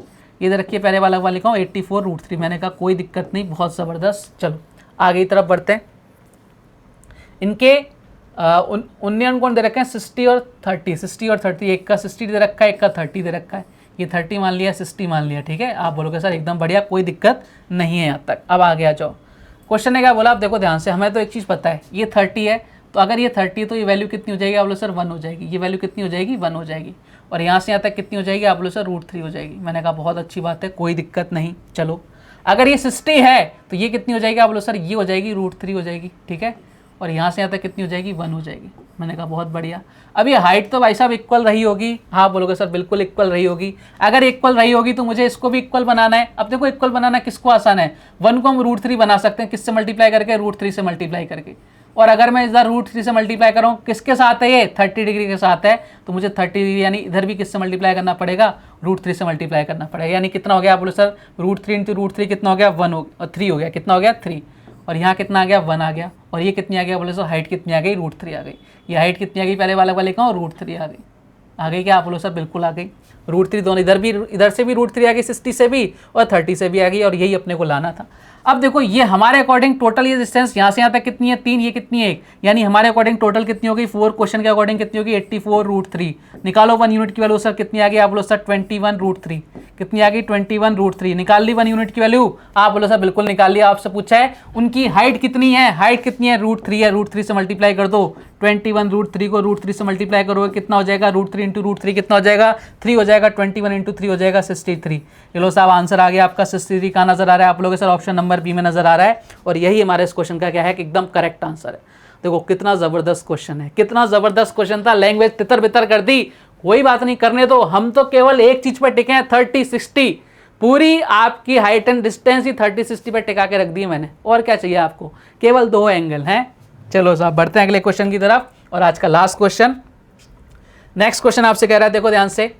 ये दे रखी है, पहले वाला लिखा हूँ 84√3। मैंने कहा कोई दिक्कत नहीं, बहुत ज़बरदस्त। चलो आगे की तरफ बढ़ते हैं। इनके उन्नयन कोण दे रखे हैं 60 और 30, 60 और 30, एक का 60 दे रखा है, एक का 30 दे रखा है। ये 30 मान लिया, 60 मान लिया, ठीक है। आप बोलोगे सर एकदम बढ़िया, कोई दिक्कत नहीं है यहाँ तक। अब आगे आ जाओ, क्वेश्चन ने क्या बोला, आप देखो ध्यान से। हमें तो एक चीज़ पता है, ये 30 है, तो अगर ये 30 है तो ये वैल्यू कितनी हो जाएगी, आप बोलो सर 1 हो जाएगी। ये वैल्यू कितनी हो जाएगी, 1 हो जाएगी। और यहाँ से यहाँ तक कितनी हो जाएगी, आप बोलो सर √3 हो जाएगी। मैंने कहा बहुत अच्छी बात है, कोई दिक्कत नहीं। चलो अगर ये 60 है तो ये कितनी हो जाएगी, आप बोलो सर ये हो जाएगी √3 हो जाएगी, ठीक है। और यहाँ से यहाँ तक कितनी हो जाएगी, 1 हो जाएगी। मैंने कहा बहुत बढ़िया। अब ये हाइट तो भाई साहब इक्वल रही होगी, हाँ बोलोगे सर बिल्कुल इक्वल रही होगी। अगर इक्वल रही होगी तो मुझे इसको भी इक्वल बनाना है। अब देखो इक्वल बनाना किसको आसान है, 1 को हम √3 बना सकते हैं, किससे मल्टीप्लाई करके, √3 से मल्टीप्लाई करके। और अगर मैं इधर √3 से मल्टीप्लाई करूँ, किसके साथ है ये, 30 डिग्री के साथ है, तो मुझे 30 डिग्री यानी इधर भी किससे मल्टीप्लाई करना पड़ेगा, √3 से मल्टीप्लाई करना पड़ेगा। यानी कितना हो गया, आप बोलो सर √3 इंटू √3 कितना हो गया, 1 हो, 3 हो गया, कितना हो गया 3। और यहाँ कितना आ गया, 1 आ गया। और ये कितनी आ गया, बोले सर हाइट कितनी आ गई, √3 आ गई। ये हाइट कितनी आ गई, पहले वाला लिखा हूँ, √3 आ गई। आ गई क्या, आप बोलो सर बिल्कुल आ गई। √3 दोनों, इधर से भी √3 आ गई, 60 से भी और 30 से भी आ गई, और यही अपने को लाना था। अब देखो ये हमारे अकॉर्डिंग टोटल ये डिस्टेंस यहाँ से यहाँ तक कितनी है, 3, ये कितनी है 1, यानी हमारे अकॉर्डिंग टोटल कितनी होगी, 4, क्वेश्चन के अकॉर्डिंग कितनी होगी, 84√3। निकालो 1 यूनिट की वैल्यू सर कितनी आ गई, आप बोलो सर 21√3। कितनी आ गई, 21√3। निकाल ली 1 यूनिट की वैल्यू, आप बोलो सर बिल्कुल निकाल लिया। आपसे पूछा है उनकी हाइट कितनी है, हाइट कितनी है, √3 है, √3 से मल्टीप्लाई कर दो। 21√3 को √3 से मल्टीप्लाई करोगे कितना हो जाएगा, √3 इंटू √3 कितना हो जाएगा, 3 हो जाएगा। 21 इंटू 3 हो जाएगा 63। चलो साहब आंसर आ गया आपका 63। कहाँ नजर आ रहा है आप लोगों के सर, ऑप्शन नंबर बी में नजर आ रहा है। और यही हमारे इस क्वेश्चन का क्या है कि एकदम करेक्ट आंसर है। देखो कितना जबरदस्त क्वेश्चन है, कितना जबरदस्त क्वेश्चन था। लैंग्वेज तितर बितर कर दी, कोई बात नहीं, करने दो। हम तो केवल एक चीज पर टिके हैं, 30-60। पूरी आपकी हाइट एंड डिस्टेंस ही 30-60 पर टिका के रख दी मैंने। और क्या चाहिए आपको, केवल 2 एंगल हैं। चलो साहब बढ़ते हैं अगले क्वेश्चन की तरफ, और आज का लास्ट क्वेश्चन। नेक्स्ट क्वेश्चन आपसे कह रहा है, देखो ध्यान से।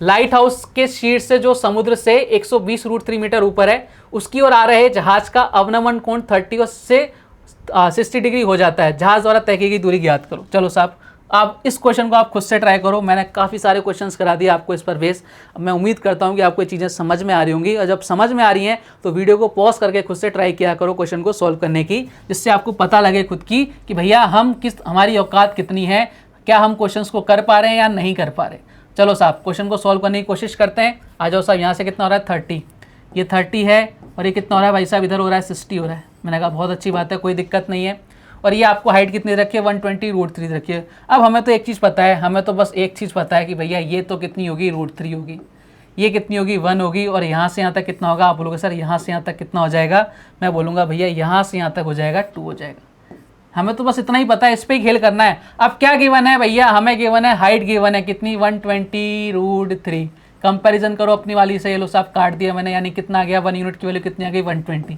लाइट हाउस के शीर्ष से जो समुद्र से 120√3 मीटर ऊपर है, उसकी ओर आ रहे जहाज का अवनमन कोण 30 से 60 डिग्री हो जाता है। जहाज द्वारा तय की गई दूरी ज्ञात करो। चलो साहब आप इस क्वेश्चन को आप खुद से ट्राई करो। मैंने काफ़ी सारे क्वेश्चंस करा दिए आपको इस पर बेस। मैं उम्मीद करता हूँ कि आपको ये चीज़ें समझ में आ रही होंगी, और जब समझ में आ रही हैं तो वीडियो को पॉज करके खुद से ट्राई किया करो क्वेश्चन को सॉल्व करने की, जिससे आपको पता लगे खुद की कि भैया हमारी औकात कितनी है, क्या हम क्वेश्चंस को कर पा रहे हैं या नहीं कर पा रहे। चलो साहब क्वेश्चन को सॉल्व करने की कोशिश करते हैं। आ जाओ साहब, यहाँ से कितना हो रहा है 30, ये 30 है, और ये कितना हो रहा है भाई साहब, इधर हो रहा है 60 हो रहा है। मैंने कहा बहुत अच्छी बात है, कोई दिक्कत नहीं है। और ये आपको हाइट कितनी रखी है, 120√3 रखी है। अब हमें तो एक चीज़ पता है, हमें तो बस एक चीज़ पता है कि भैया ये तो कितनी होगी, √3 होगी। ये कितनी होगी 1 होगी, और यहाँ से यहाँ तक कितना होगा, आप बोलोगे सर यहाँ से यहाँ तक कितना हो जाएगा, मैं बोलूँगा भैया यहाँ से यहाँ तक हो जाएगा 2 हो जाएगा। हमें तो बस इतना ही पता है, इस पर ही खेल करना है। अब क्या गिवन है भैया, हमें गिवन है हाइट गिवन है कितनी 120√3। कंपैरिजन करो अपनी वाली से, ये लो साहब काट दिया मैंने, यानी कितना आ गया 1 यूनिट की वैल्यू कितनी आ गई 120।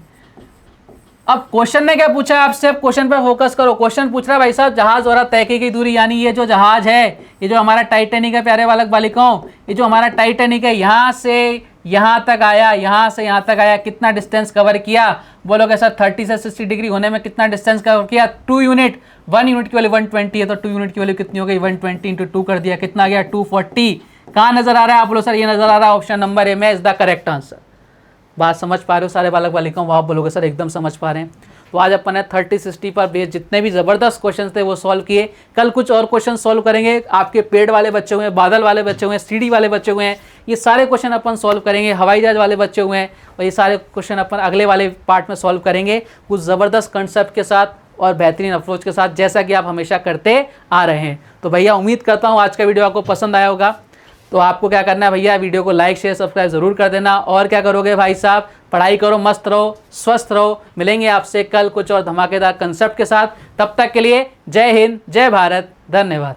अब क्वेश्चन ने क्या पूछा है आपसे, अब क्वेश्चन पर फोकस करो। क्वेश्चन पूछ रहा है भाई साहब जहाज द्वारा तय की गई दूरी, यानी ये जो जहाज है, ये जो हमारा टाइटैनिक है प्यारे बालक बालिकाओं, ये जो हमारा टाइटैनिक है यहाँ से यहाँ तक आया, यहाँ से यहाँ तक आया, कितना डिस्टेंस कवर किया, बोलोगे सर 30 से 60 डिग्री होने में कितना डिस्टेंस कवर किया, 2 यूनिट। 1 यूनिट की वैल्यू 120 है, तो 2 यूनिट की वैल्यू कितनी हो गई 120 इंटू 2 कर दिया, कितना आ गया 240। कहाँ नजर आ रहा है, आप बोलो सर ये नजर आ रहा है, ऑप्शन नंबर ए में इज द करेक्ट आंसर। बात समझ पा रहे हो सारे बालक बालिकाओं, आप बोलोगे सर एकदम समझ पा रहे हैं। तो आज अपन ने 30-60 पर बेस जितने भी ज़बरदस्त क्वेश्चन थे वो सॉल्व किए। कल कुछ और क्वेश्चन सॉल्व करेंगे, आपके पेड़ वाले बच्चे हुए हैं, बादल वाले बच्चे हुए हैं, सीढ़ी वाले बच्चे हुए हैं, ये सारे क्वेश्चन अपन सॉल्व करेंगे। हवाई जहाज वाले बच्चे हुए हैं, और ये सारे क्वेश्चन अपन अगले वाले पार्ट में सॉल्व करेंगे, कुछ ज़बरदस्त कंसेप्ट के साथ और बेहतरीन अप्रोच के साथ, जैसा कि आप हमेशा करते आ रहे हैं। तो भैया उम्मीद करता हूँ आज का वीडियो आपको पसंद आया होगा। तो आपको क्या करना है भैया, वीडियो को लाइक शेयर सब्सक्राइब जरूर कर देना। और क्या करोगे भाई साहब, पढ़ाई करो, मस्त रहो, स्वस्थ रहो। मिलेंगे आपसे कल कुछ और धमाकेदार कंसेप्ट के साथ। तब तक के लिए जय हिंद, जय भारत, धन्यवाद।